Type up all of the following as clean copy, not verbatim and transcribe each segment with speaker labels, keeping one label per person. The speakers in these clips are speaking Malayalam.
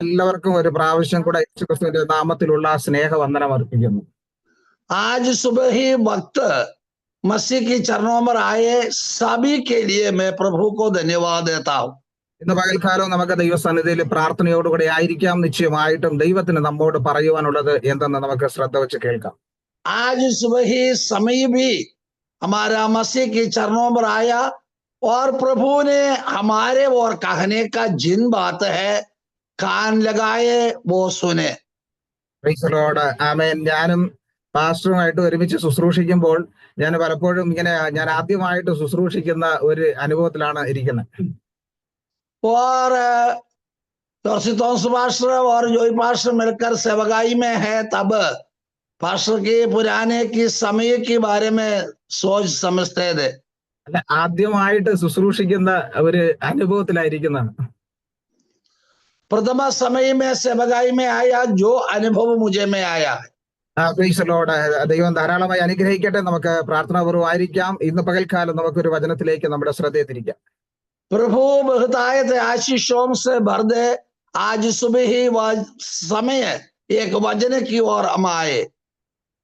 Speaker 1: എല്ലാവർക്കും ഒരു പ്രാവശ്യം കൂടെ യേശുക്രിസ്തുവിന്റെ നാമത്തിലുള്ള സ്നേഹവന്ദനം അർപ്പിക്കുന്നു.
Speaker 2: आज सुबह ही वक्त मसीह की चरणों पर आए सभी के लिए मैं प्रभु को धन्यवाद देता हूँ.
Speaker 1: ഇന്ന് പകൽക്കാലം നമുക്ക് ദൈവസന്നിധിയിൽ പ്രാർത്ഥനയോടുകൂടി ആയിരിക്കാം. നിശ്ചയമായിട്ടും ദൈവത്തിന് നമ്മോട് പറയുവാനുള്ളത് എന്തെന്ന് നമുക്ക് ശ്രദ്ധ വെച്ച് കേൾക്കാം.
Speaker 2: आज सुबह ही समय भी हमारा मसीह के चरणों पर आया और प्रभु ने हमारे और कहने का जिन बात है कान लगाए वो सुने.
Speaker 1: Praise the Lord. ആമേൻ. ഞാനും പാസ്റ്ററുമായിട്ട് ഒരുമിച്ച് ശുശ്രൂഷിക്കുമ്പോൾ ഞാൻ പലപ്പോഴും ഞാൻ ആദ്യമായിട്ട് ശുശ്രൂഷിക്കുന്ന ഒരു അനുഭവത്തിലാണ് ഇരിക്കുന്നത്.
Speaker 2: और तोर्सितोंस पास्टर और जोई पास्टर मिलकर सेवकाई में है, तब पास्टर के पुराने की समय के बारे में सोच समझते थे.
Speaker 1: അല്ല, ആദ്യമായിട്ട് ശുശ്രൂഷിക്കുന്ന ഒരു അനുഭവത്തിലായിരിക്കുന്നതാണ്.
Speaker 2: प्रथम समय में सेवकाई में आया जो अनुभव मुझे में आया है.
Speaker 1: Price the Lord. ദൈവം ധാരാളമായി അനുഗ്രഹിക്കട്ടെ. നമുക്ക് പ്രാർത്ഥനാപൂർവ്വമായിരിക്കാം. ഇന്ന് പകൽക്കാലം നമുക്കൊരു വചനത്തിലേക്ക് നമ്മുടെ ശ്രദ്ധയെ തിരിക്കാം.
Speaker 2: प्रभु बहुतायत आशीषों से भर दे. आज सुबह ही समय एक वचन की ओर हम आए.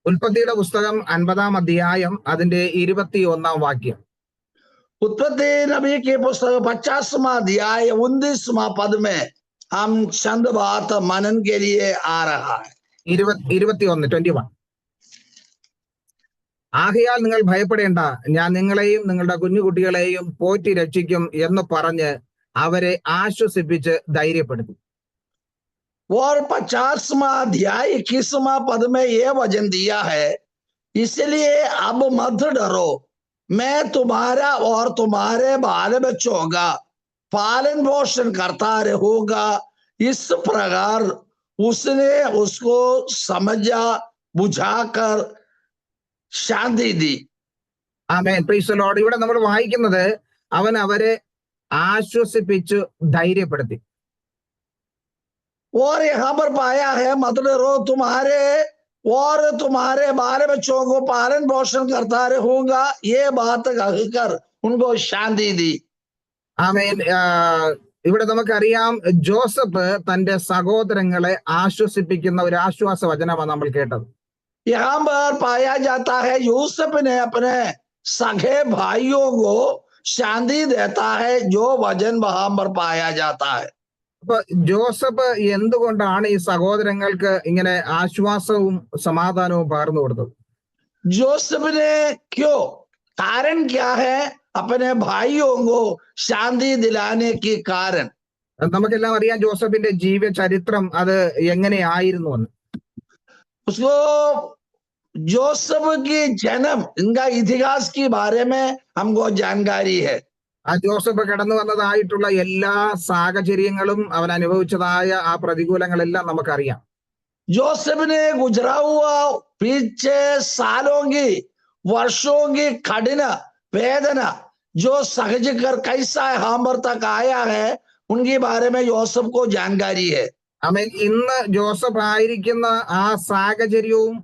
Speaker 1: ഉൽപ്പത്തിയുടെ പുസ്തകം 50-ാം അധ്യായം അതിന്റെ 21-ാം വാക്യം.
Speaker 2: उत्पत्ति नबी की पुस्तक 50वां अध्याय 19वां पद में हम चंद बात मनन के लिए आ रहा है.
Speaker 1: 21 ആകയാൽ നിങ്ങൾ ഭയപ്പെടേണ്ട, ഞാൻ നിങ്ങളെയും നിങ്ങളുടെ കുഞ്ഞുകുട്ടികളെയും പോറ്റി രക്ഷിക്കും എന്ന് പറഞ്ഞ് അവരെ ആശ്വസിപ്പിച്ച് ധൈര്യപ്പെടുത്തി.
Speaker 2: और 50वां अध्याय 21वां पद में यह वचन दिया है, इसलिए अब मत डरो, मैं तुम्हारा और तुम्हारे बाल बच्चों का पालन पोषण करता रहूंगा. इस प्रकार उसने उसको समझा बुझाकर शांति दी.
Speaker 1: ആമേൻ. Praise the Lord. ഇവിടെ നമ്മൾ വായിക്കുന്നത് അവൻ അവരെ ആശ്വസിപ്പിച്ചു ധൈര്യപ്പെടുത്തി.
Speaker 2: और यहाँ पर पाया है मत डरो, तुम्हारे और तुम्हारे बाल बच्चों को पालन पोषण करता रहूंगा, ये बात कहकर उनको शांति दी.
Speaker 1: ആമേൻ. ഇവിടെ നമുക്കറിയാം, ജോസഫ് തന്റെ സഹോദരങ്ങളെ ആശ്വസിപ്പിക്കുന്ന ഒരു ആശ്വാസ വചനമാണ് നമ്മൾ കേട്ടത്.
Speaker 2: यहाँ पर पाया जाता है यूसुफ ने अपने सगे भाइयों को शांति देता है, जो वचन वहां पर पाया जाता है.
Speaker 1: അപ്പൊ ജോസഫ് എന്തുകൊണ്ടാണ് ഈ സഹോദരങ്ങൾക്ക് ഇങ്ങനെ ആശ്വാസവും സമാധാനവും പകർന്നു കൊടുത്തത്?
Speaker 2: जोसेफ ने क्यों, कारण क्या है अपने भाइयों को शांति दिलाने की कारण?
Speaker 1: നമുക്കെല്ലാം അറിയാം ജോസഫിന്റെ ജീവചരിത്രം അത് എങ്ങനെയായിരുന്നു എന്ന്.
Speaker 2: उसको जोसेफ की जन्म, इनका इतिहास के बारे में हमको जानकारी है.
Speaker 1: ആ ജോസഫ് കടന്നു വന്നതായിട്ടുള്ള എല്ലാ സാഹചര്യങ്ങളും അവൻ അനുഭവിച്ചതായ ആ പ്രതികൂലങ്ങളെല്ലാം നമുക്കറിയാം.
Speaker 2: जोसेफ ने गुजरा हुआ पीछे सालों की वर्षों की कठिन वेदना जो सहज कर कैसा यहाँ पर तक आया है, उनके बारे में जोसेफ को जानकारी है.
Speaker 1: ആമേൻ. ഇന്ന് ജോസഫ് ആയിരിക്കുന്ന ആ സാഹചര്യവും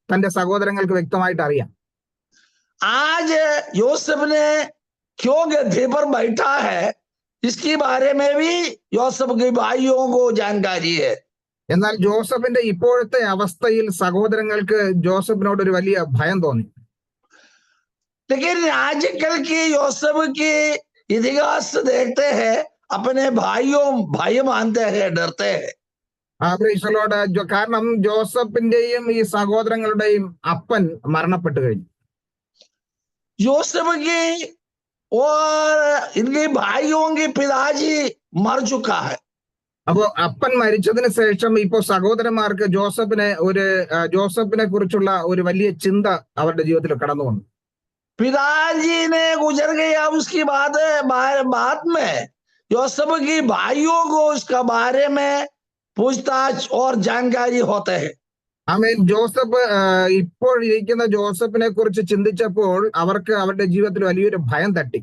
Speaker 1: തന്റെ സഹോദരങ്ങൾക്ക് വ്യക്തമായിട്ട് അറിയാം.
Speaker 2: आज जोसेफ ने क्यों गद्दे पर बैठा है, इसके बारे में भी जोसेफ के भाइयों को जानकारी है.
Speaker 1: എന്നാൽ ജോസഫിന്റെ ഇപ്പോഴത്തെ അവസ്ഥയിൽ സഹോദരങ്ങൾക്ക് ജോസഫിനോട് ഒരു വലിയ ഭയം തോന്നി.
Speaker 2: लेकिन आजकल की जोसेफ की इतिहास देखते हैं, अपने भाइयों भाई मानते हैं, डरते हैं.
Speaker 1: Price the Lord. കാരണം ജോസഫിന്റെയും ഈ സഹോദരങ്ങളുടെയും അപ്പൻ മരണപ്പെട്ടു കഴിഞ്ഞു.
Speaker 2: जोसेफ की और इनके भाइयों के पिताजी मर चुका है.
Speaker 1: അപ്പോ അപ്പൻ മരിച്ചതിന് ശേഷം ഇപ്പോ സഹോദരന്മാർക്ക് ജോസഫിനെ കുറിച്ചുള്ള ഒരു വലിയ ചിന്ത അവരുടെ ജീവിതത്തിൽ കടന്നു വന്നു.
Speaker 2: पिताजी ने गुजर गया, उसकी बाद में जोसेफ की भाइयों को उसका बारे में पूछताछ और जानकारी होते हैं.
Speaker 1: ആമേൻ. ജോസഫ് ഇപ്പോൾ ഇരിക്കുന്ന ജോസഫിനെ കുറിച്ച് ചിന്തിച്ചപ്പോൾ അവർക്ക് അവരുടെ ജീവിതത്തിൽ വലിയൊരു ഭയം തട്ടി.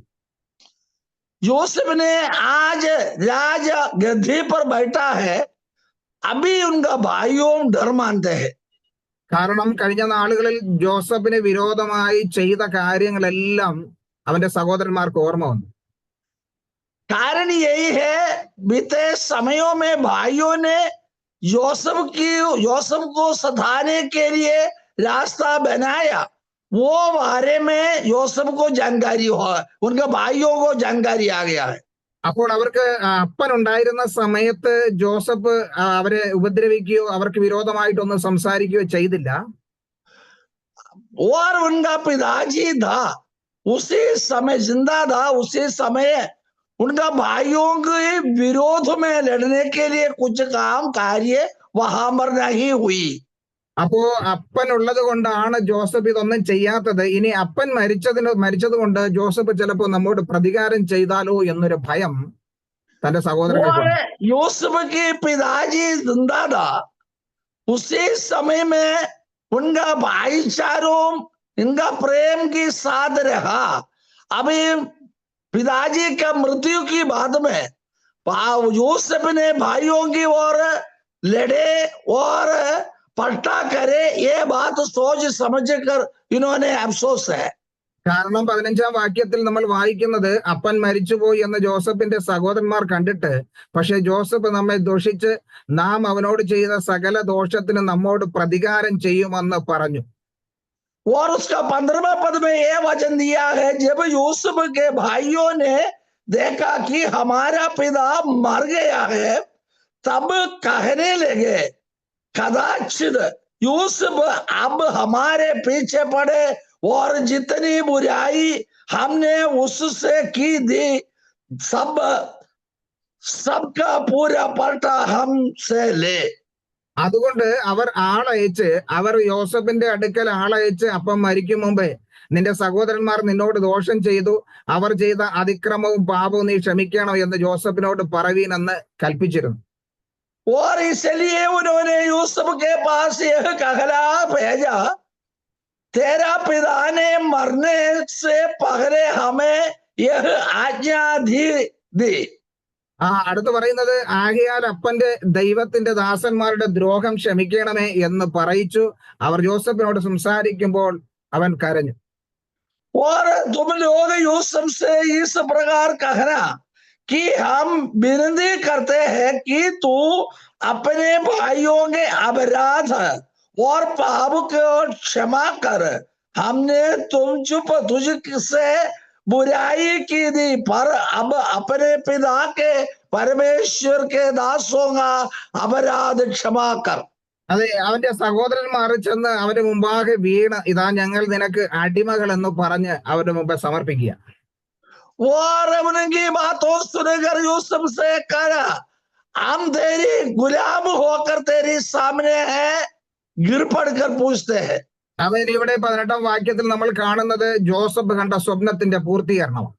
Speaker 2: जोसेफ ने आज राज गद्दी पर बैठा है, अभी उनका भाइयों डर मानते हैं.
Speaker 1: കാരണം കഴിഞ്ഞ നാളുകളിൽ ജോസഫിന് വിരോധമായി ചെയ്ത കാര്യങ്ങളെല്ലാം അവന്റെ സഹോദരന്മാർക്ക് ഓർമ്മ വന്നു.
Speaker 2: कारण यही है, बीते समयों में भाइयों ने योसेफ को सताने के लिए रास्ता बनाया। वो बारे में योसेफ को जानकारी हो, उनके भाइयों को जानकारी आ गया है।
Speaker 1: അപ്പോൾ അവർക്ക് അപ്പൻ ഉണ്ടായിരുന്ന സമയത്ത് ജോസഫ് അവരെ ഉപദ്രവിക്കുകയോ അവർക്ക് വിരോധമായിട്ടൊന്നും സംസാരിക്കുകയോ ചെയ്തില്ല.
Speaker 2: और उनका पिताजी था, उसी समय जिंदा था, उसी समय उनका भाइयों के विरोध में लड़ने के लिए कुछ काम कार्य वहां पर नहीं हुई।
Speaker 1: അപ്പോ അപ്പൻ ഉള്ളത് കൊണ്ടാണ് ജോസഫ് ഇതൊന്നും ചെയ്യാത്തത്. ഇനി അപ്പൻ മരിച്ചത് കൊണ്ട് ജോസഫ് ചിലപ്പോ നമ്മോട് പ്രതികാരം ചെയ്താലോ എന്നൊരു ഭയം തന്റെ സഹോദരങ്ങൾക്കുണ്ട്.
Speaker 2: यूसुफ के पिताजी जिंदा था, उसी समय में उनका भाईचारों, इनका प्रेम के साथ रहा। अभी पिताजी का मृत्यु की बाद में यूसुफ ने भाइयों की ओर लड़े और पलटा करे, ये बात सोच समझ कर इन्होंने अफसोस है।
Speaker 1: കാരണം 15-ാം വാക്യത്തിൽ നമ്മൾ വായിക്കുന്നത് അപ്പൻ മരിച്ചുപോയി എന്ന് ജോസഫിന്റെ സഹോദരന്മാർ കണ്ടിട്ട്, പക്ഷെ ജോസഫ് നമ്മെ ദോഷിച്ച് നാം അവനോട് ചെയ്ത സകല ദോഷത്തിന് നമ്മോട് പ്രതികാരം ചെയ്യുമെന്ന് പറഞ്ഞു.
Speaker 2: और उसका 15वां पद में यह वचन दिया है, जब यूसुफ के भाइयों ने देखा कि हमारा पिता मर गया है, तब कहने लगे, कदाचित यूसुफ अब हमारे पीछे पड़े और जितनी बुराई हमने उससे की थी सबका पूरा पलटा हमसे ले।
Speaker 1: അതുകൊണ്ട് അവർ യോസഫിന്റെ അടുക്കൽ ആളയച്ച് അപ്പം മരിക്കും മുമ്പേ നിന്റെ സഹോദരന്മാർ നിന്നോട് ദോഷം ചെയ്തു, അവർ ചെയ്ത അതിക്രമവും പാപവും നീ ക്ഷമിക്കണം എന്ന് ജോസഫിനോട് പറവീനെന്ന് കൽപ്പിച്ചിരുന്നു.
Speaker 2: और इसलिए उन्होंने यूसुफ के पास यह कहला भेजा, तेरा पिता ने मरने से पहले हमें यह आज्ञा दी।
Speaker 1: അടുത്ത് പറയുന്നത്, ആകയാൽ അപ്പന്റെ ദൈവത്തിന്റെ ദാസന്മാരുടെ ദ്രോഹം ക്ഷമിക്കണമേ എന്ന് പറയിച്ചു. അവർ ജോസഫിനോട് സംസാരിക്കുമ്പോൾ അവൻ കരഞ്ഞു.
Speaker 2: और तुम लोग यूसुफ से इस प्रकार कहना कि हम विनती करते हैं कि तू अपने भाइयों के अपराध और पाप को क्षमा कर। हमने तुझसे बुराई की थी, पर अब अपने पिता के परमेश्वर के दासों का अपराध क्षमा कर।
Speaker 1: അതെ, അവന്റെ സഹോദരന്മാർ ചെന്ന് അവന്റെ മുമ്പാകെ വീണ്, ഇതാ ഞങ്ങൾ നിനക്ക് അടിമകൾ എന്ന് പറഞ്ഞ് അവരുടെ മുമ്പ് സമർപ്പിക്കുക.
Speaker 2: और उनकी बातों सुनकर यूसुफ से कहा, हम तेरी गुलाम होकर तेरे सामने है, गिर पड़कर पूछते हैं।
Speaker 1: അവൻ ഇവിടെ 18-ാം വാക്യത്തിൽ നമ്മൾ കാണുന്നത് ജോസഫ് കണ്ട സ്വപ്നത്തിന്റെ പൂർത്തീകരണമാണ്.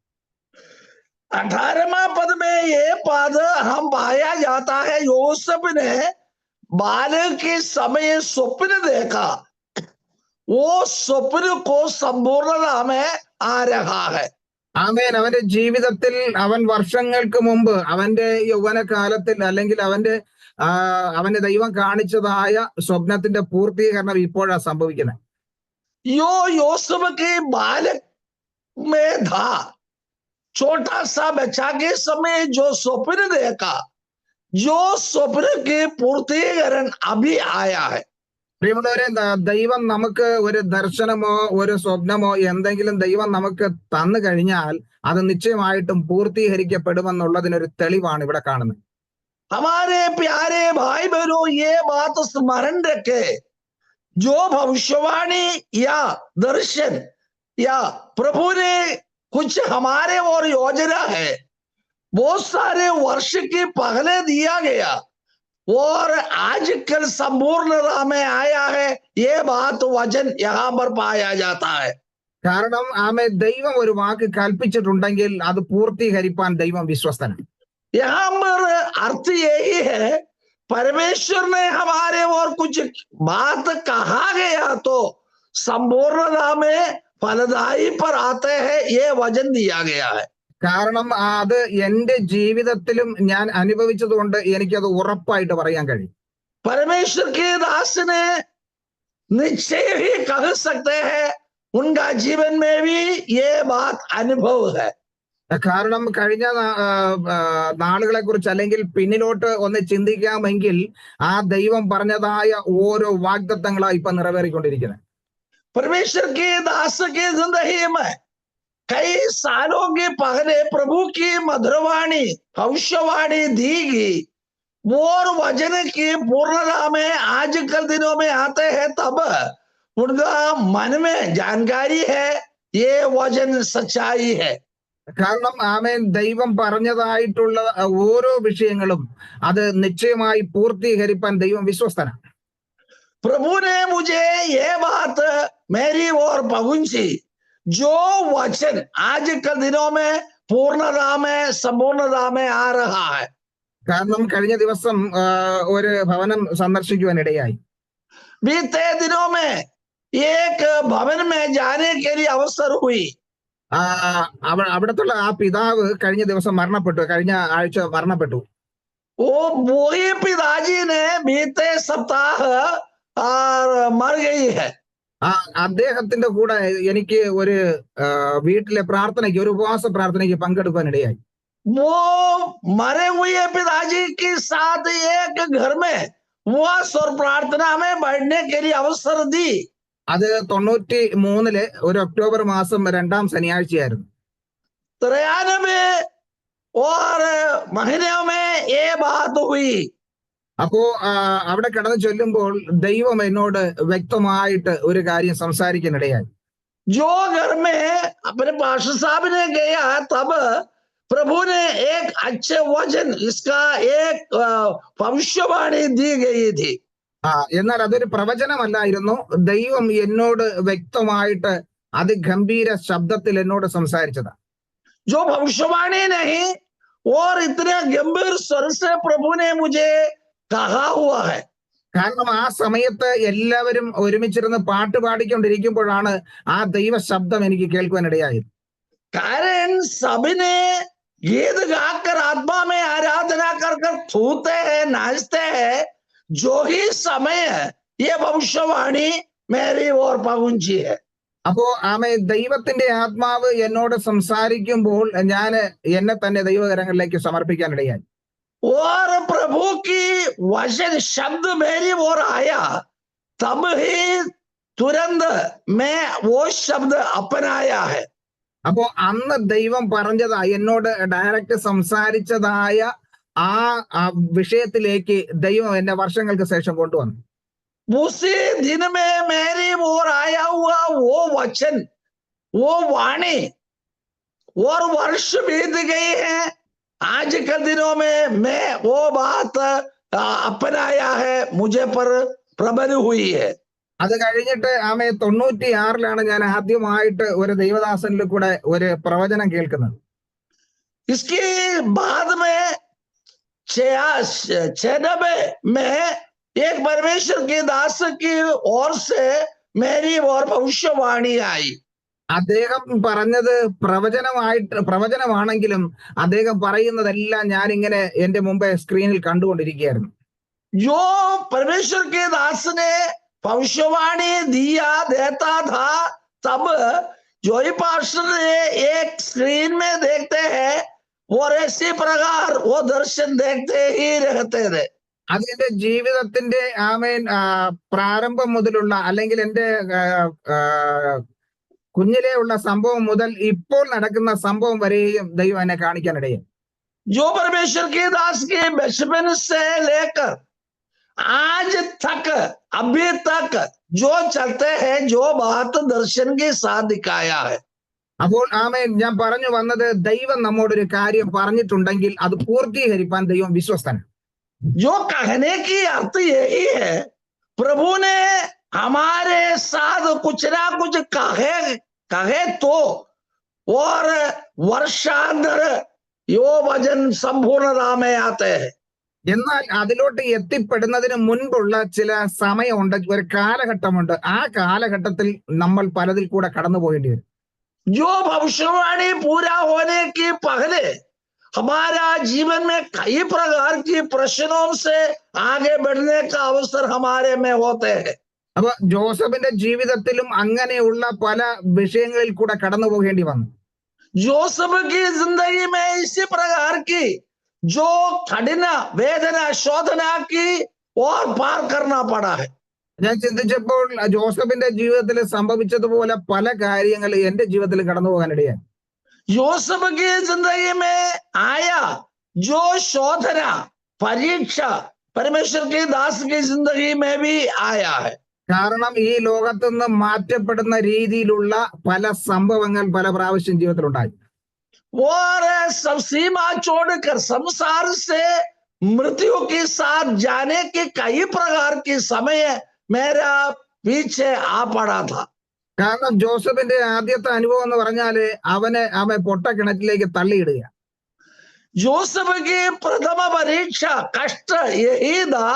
Speaker 2: 18वां पद में ये पद हम पाया जाता है, यूसुफ ने बालक के समय स्वप्न देखा, वो स्वप्न को संपूर्णता में आ रहा है।
Speaker 1: ആമേൻ. അവന്റെ ജീവിതത്തിൽ അവൻ വർഷങ്ങൾക്ക് മുമ്പ് അവന്റെ യൗവനകാലത്തിൽ അല്ലെങ്കിൽ അവന്റെ ദൈവം കാണിച്ചതായ സ്വപ്നത്തിന്റെ പൂർത്തീകരണം ഇപ്പോഴാണ് സംഭവിക്കുന്നത്.
Speaker 2: यो यूसुफ के बालक में था, छोटा सा बच्चा के समय जो स्वप्न देखा, जो स्वप्न के पूर्तीकरण अभी आया है।
Speaker 1: പ്രിയമുള്ളവരെ, ദൈവം നമുക്ക് ഒരു ദർശനമോ ഒരു സ്വപ്നമോ എന്തെങ്കിലും ദൈവം നമുക്ക് തന്നു കഴിഞ്ഞാൽ അത് നിശ്ചയമായിട്ടും പൂർത്തീകരിക്കപ്പെടുമെന്നുള്ളതിനൊരു തെളിവാണ് ഇവിടെ കാണുന്നത്.
Speaker 2: हमारे प्यारे भाई बहनों, ये बात स्मरण रखे, जो भविष्यवाणी या दर्शन या प्रभु ने कुछ हमारे और योजना है, बहुत सारे वर्ष के पहले दिया गया और आजकल संपूर्णता में आया है, ये बात वचन यहाँ पर पाया जाता है।
Speaker 1: കാരണം ദൈവം ഒരു വാക്ക് കൽപ്പിച്ചിട്ടുണ്ടെങ്കിൽ അത് പൂർത്തീകരിപ്പാൻ ദൈവം വിശ്വസ്തനാണ്.
Speaker 2: यहाँ पर अर्थ यही है, परमेश्वर ने हमारे और कुछ बात कहा गया तो संपूर्णता में फलदायी पर आते हैं, ये वचन दिया गया है।
Speaker 1: കാരണം അത് എന്റെ ജീവിതത്തിലും ഞാൻ അനുഭവിച്ചതുകൊണ്ട് എനിക്കത് ഉറപ്പായിട്ട് പറയാൻ കഴിയും.
Speaker 2: परमेश्वर के दास ने निश्चय ही कह सकते हैं, उनका जीवन में भी ये बात अनुभव है।
Speaker 1: കാരണം കഴിഞ്ഞ നാളുകളെ കുറിച്ച് അല്ലെങ്കിൽ പിന്നിലോട്ട് ഒന്ന് ചിന്തിക്കാമെങ്കിൽ ആ ദൈവം പറഞ്ഞതായ ഓരോ വാഗ്ദത്തങ്ങളായി ഇപ്പൊ നിറവേറിക്കൊണ്ടിരിക്കുന്നത്.
Speaker 2: परमेश्वर के दास की जिंदगी में कई सालों के पहले प्रभु की मधुरवाणी भविष्यवाणी दी गई, वो वचन की पूर्णता में आजकल दिनों में आते हैं, तब उनका मन में जानकारी है ये वचन सच्चाई है।
Speaker 1: കാരണം ആമേൻ ദൈവം പറഞ്ഞതായിട്ടുള്ള ഓരോ വിഷയങ്ങളും അത് നിശ്ചയമായി പൂർത്തീകരിപ്പാൻ ദൈവം വിശ്വസ്തനാണ്.
Speaker 2: प्रभु ने मुझे ये बात मेरी ओर पहुंची, जो वचन आजकल दिनों में पूर्णता में संपूर्णता में आ रहा है।
Speaker 1: കാരണം കഴിഞ്ഞ ദിവസം ഒരു ഭവനം സന്ദർശിക്കുവാനിടയായി.
Speaker 2: बीते दिनों में एक भवन में जाने के लिए अवसर हुई।
Speaker 1: അവിടത്തുള്ള ആ പിതാവ് കഴിഞ്ഞ ദിവസം മരണപ്പെട്ടു, കഴിഞ്ഞ ആഴ്ച മരണപ്പെട്ടു.
Speaker 2: वही पिताजी ने बीते सप्ताह मर गई है।
Speaker 1: അദ്ദേഹത്തിന്റെ കൂടെ എനിക്ക് ഒരു വീട്ടിലെ പ്രാർത്ഥനയ്ക്ക്, ഒരു ഉപവാസ പ്രാർത്ഥനയ്ക്ക് പങ്കെടുക്കാനിടയായി.
Speaker 2: वो मरे हुए पिताजी के साथ एक घर में उपवास और प्रार्थना में बैठने के लिए अवसर दी।
Speaker 1: അത് 93 ഒരു ഒക്ടോബർ മാസം 2-ാം ശനിയാഴ്ചയായിരുന്നു.
Speaker 2: 93 और महीनों में ये बात हुई।
Speaker 1: അപ്പോ അവിടെ കടന്നു ചൊല്ലുമ്പോൾ ദൈവം എന്നോട് വ്യക്തമായിട്ട് ഒരു കാര്യം സംസാരിക്കാനിടയായി.
Speaker 2: जो घर में अपने पास्टर साहब ने गया, तब प्रभु ने एक अच्छे वचन, इसका एक भविष्यवाणी दी गई थी।
Speaker 1: എന്നാൽ അതൊരു പ്രവചനമല്ലായിരുന്നു. ദൈവം എന്നോട് വ്യക്തമായിട്ട് അതിഗംഭീര ശബ്ദത്തിൽ എന്നോട് സംസാരിച്ചതാ.
Speaker 2: जो भविष्यवाणी नहीं और इतने गंभीर स्वर से प्रभु ने मुझे कहा हुआ है।
Speaker 1: കാരണം ആ സമയത്ത് എല്ലാവരും ഒരുമിച്ചിരുന്ന് പാട്ട് പാടിക്കൊണ്ടിരിക്കുമ്പോഴാണ് ആ ദൈവ ശബ്ദം എനിക്ക് കേൾക്കുവാനിടയായത്.
Speaker 2: कारण सभी ने गीत गाकर आत्मा में आराधना कर छूते हैं, नाचते हैं, जो ही समय ये भविष्यवाणी मेरी ओर पहुंची है।
Speaker 1: അപ്പോ ദൈവത്തിന്റെ ആത്മാവ് എന്നോട് സംസാരിക്കുമ്പോൾ ഞാൻ എന്നെ തന്നെ ദൈവകരങ്ങളിലേക്ക് സമർപ്പിക്കാനിടയായി.
Speaker 2: और प्रभु की वचन शब्द मेरी ओर आया, तब ही तुरंत मैं वो शब्द अपनाया है।
Speaker 1: അപ്പോ അന്ന് ദൈവം പറഞ്ഞതാ, എന്നോട് ഡയറക്റ്റ് സംസാരിച്ചതായ ആ വിഷയത്തിലേക്ക് ദൈവം എന്നെ വർഷങ്ങൾക്ക് ശേഷം കൊണ്ടുവന്നു.
Speaker 2: उसी दिन में मेरी ओर आया हुआ वो वचन, वो वाणी, और वर्ष बीत गई है, आज के दिनों में मैं वो बात अपनाया है, मुझे पर प्रबल हुई है।
Speaker 1: അത് കഴിഞ്ഞിട്ട് 96 ഞാൻ ആദ്യമായിട്ട് ഒരു ദൈവദാസനിൽ കൂടെ ഒരു പ്രവചനം കേൾക്കുന്നത്.
Speaker 2: इसके बाद में 96 में एक परमेश्वर के दास की ओर से मेरी ओर भविष्यवाणी आई।
Speaker 1: അദ്ദേഹം പറഞ്ഞത് പ്രവചനമാണെങ്കിലും അദ്ദേഹം പറയുന്നതെല്ലാം ഞാൻ ഇങ്ങനെ എന്റെ മുമ്പേ സ്ക്രീനിൽ കണ്ടുകൊണ്ടിരിക്കുകയായിരുന്നു.
Speaker 2: जो परमेश्वर के दास ने भविष्यवाणी दिया देता था, तब जोई पास्टर ने एक स्क्रीन में देखते हैं और इसी प्रकार वो दर्शन देखते ही रहते थे।
Speaker 1: അത് എന്റെ ജീവിതത്തിന്റെ പ്രാരംഭം മുതലുള്ള, അല്ലെങ്കിൽ എന്റെ കുഞ്ഞിലെ ഉള്ള സംഭവം മുതൽ ഇപ്പോൾ നടക്കുന്ന സംഭവം വരെയും ദൈവം എന്നെ കാണിക്കാനിടയായി.
Speaker 2: जो परमेश्वर के दास के बचपन से लेकर आज तक, अभी तक जो चलते हैं, जो बात दर्शन के साथ दिखाया है।
Speaker 1: അപ്പോൾ ഞാൻ പറഞ്ഞു വന്നത്, ദൈവം നമ്മോടൊരു കാര്യം പറഞ്ഞിട്ടുണ്ടെങ്കിൽ അത് പൂർത്തീകരിക്കാൻ ദൈവം വിശ്വസ്തനാണ്.
Speaker 2: जो कहने की अर्थ यही है, प्रभु ने हमारे साथ कुछ ना कुछ कहे तो, और वर्षांतर यो वचन संपूर्णता में आते हैं।
Speaker 1: എന്നാൽ അതിലോട്ട് എത്തിപ്പെടുന്നതിന് മുൻപുള്ള ചില സമയമുണ്ട്, ഒരു കാലഘട്ടമുണ്ട്. ആ കാലഘട്ടത്തിൽ നമ്മൾ പലതിൽ കൂടെ കടന്നു പോകേണ്ടി വരും.
Speaker 2: जो भविष्यवाणी पूरा होने के पहले हमारा जीवन में कई प्रकार की प्रश्नों से आगे बढ़ने का अवसर हमारे में होते हैं।
Speaker 1: അപ്പൊ ജോസഫിന്റെ ജീവിതത്തിലും അങ്ങനെയുള്ള പല വിഷയങ്ങളിൽ കൂടെ കടന്നു പോകേണ്ടി വന്നു.
Speaker 2: जोसेफ की जिंदगी में इसी प्रकार की जो कठिन वेदना शोधना की और पार करना पड़ा है।
Speaker 1: ഞാൻ ചിന്തിച്ചപ്പോൾ ജോസഫിന്റെ ജീവിതത്തിൽ സംഭവിച്ചതുപോലെ പല കാര്യങ്ങൾ എന്റെ ജീവിതത്തിൽ കടന്നു പോകാനിടയായി.
Speaker 2: यूसुफ की जिंदगी में आया जो शोधना परीक्षा परमेश्वर के दास की जिंदगी में भी आया है।
Speaker 1: കാരണം ഈ ലോകത്തുനിന്ന് മാറ്റപ്പെടുന്ന രീതിയിലുള്ള പല സംഭവങ്ങൾ പല പ്രാവശ്യം ജീവിതത്തിലുണ്ടായി.
Speaker 2: और सब सीमा छोड़कर संसार से मृत्यु के साथ जाने के कई प्रकार के समय मेरा पीछे आ पड़ा था।
Speaker 1: കാരണം ജോസഫിന്റെ ആദ്യത്തെ അനുഭവം എന്ന് പറഞ്ഞാല് അവൻ പൊട്ടക്കിണറ്റിലേക്ക് തള്ളിയിടുക.
Speaker 2: जोसेफ की प्रथम परीक्षा कष्ट यही था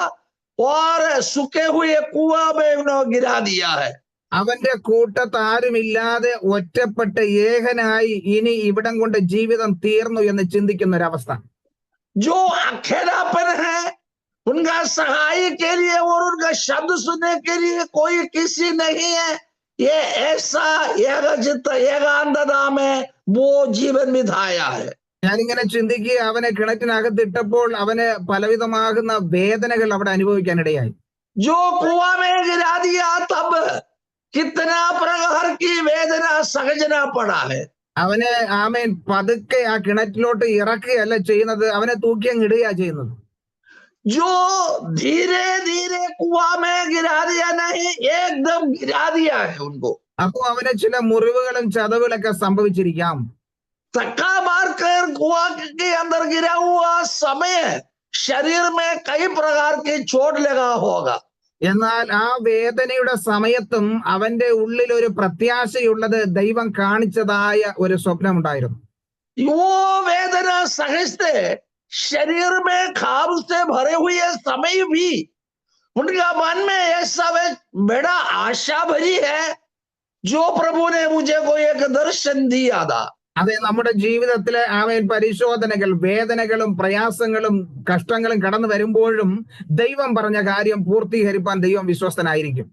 Speaker 2: और सूखे हुए कुआं में उन्हें गिरा दिया है।
Speaker 1: അവന്റെ കൂട്ടത്ത് ആരുമില്ലാതെ ഒറ്റപ്പെട്ട് ഏകനായി ഇനി ഇവിടം കൊണ്ട് ജീവിതം തീർന്നു എന്ന് ചിന്തിക്കുന്ന ഒരവസ്ഥ.
Speaker 2: जो अकेलापन है उनका सहाय के लिए और उनका शब्द सुनने के लिए कोई किसी नहीं है, ये ऐसा एकचित्त एकांतता में वो जीवन बिताया है।
Speaker 1: ഞാനിങ്ങനെ ചിന്തിക്കുക, അവനെ കിണറ്റിനകത്തിട്ടപ്പോൾ അവന് പലവിധമാകുന്ന വേദനകൾ അവിടെ അനുഭവിക്കാനിടയായി.
Speaker 2: जो कुआं में गिरा दिया तब कितना प्रकार की वेदना सहजना पड़ा है।
Speaker 1: അവനെ പതുക്കെ ആ കിണറ്റിലോട്ട് ഇറക്കുകയല്ല ചെയ്യുന്നത്, അവനെ തൂക്കി അങ്ങ് ഇടുകയാ ചെയ്യുന്നത്.
Speaker 2: जो धीरे धीरे कुआं में गिरा दिया नहीं, एकदम गिरा दिया है उनको।
Speaker 1: അപ്പൊ അവന് ചില മുറിവുകളും ചതവുകളൊക്കെ സംഭവിച്ചിരിക്കാം.
Speaker 2: धक्का मारकर कुआं के अंदर गिरा हुआ समय शरीर में कई प्रकार की चोट लगा होगा।
Speaker 1: എന്നാൽ ആ വേദനയുടെ സമയത്തും അവന്റെ ഉള്ളിൽ ഒരു പ്രത്യാശയുള്ളത് ദൈവം കാണിച്ചതായ ഒരു സ്വപ്നമുണ്ടായിരുന്നു.
Speaker 2: वो वेदना सहजते शरीर में खाब से भरे हुए समय भी उनका मन में ऐसा बड़ा आशा भरी है, जो प्रभु ने मुझे को एक दर्शन दिया था।
Speaker 1: അതെ, നമ്മുടെ ജീവിതത്തിലെ പരിശോധനകൾ, വേദനകളും പ്രയാസങ്ങളും കഷ്ടങ്ങളും കടന്നു വരുമ്പോഴും ദൈവം പറഞ്ഞ കാര്യം പൂർത്തീകരിപ്പാൻ ദൈവം വിശ്വസ്തനായിരിക്കും.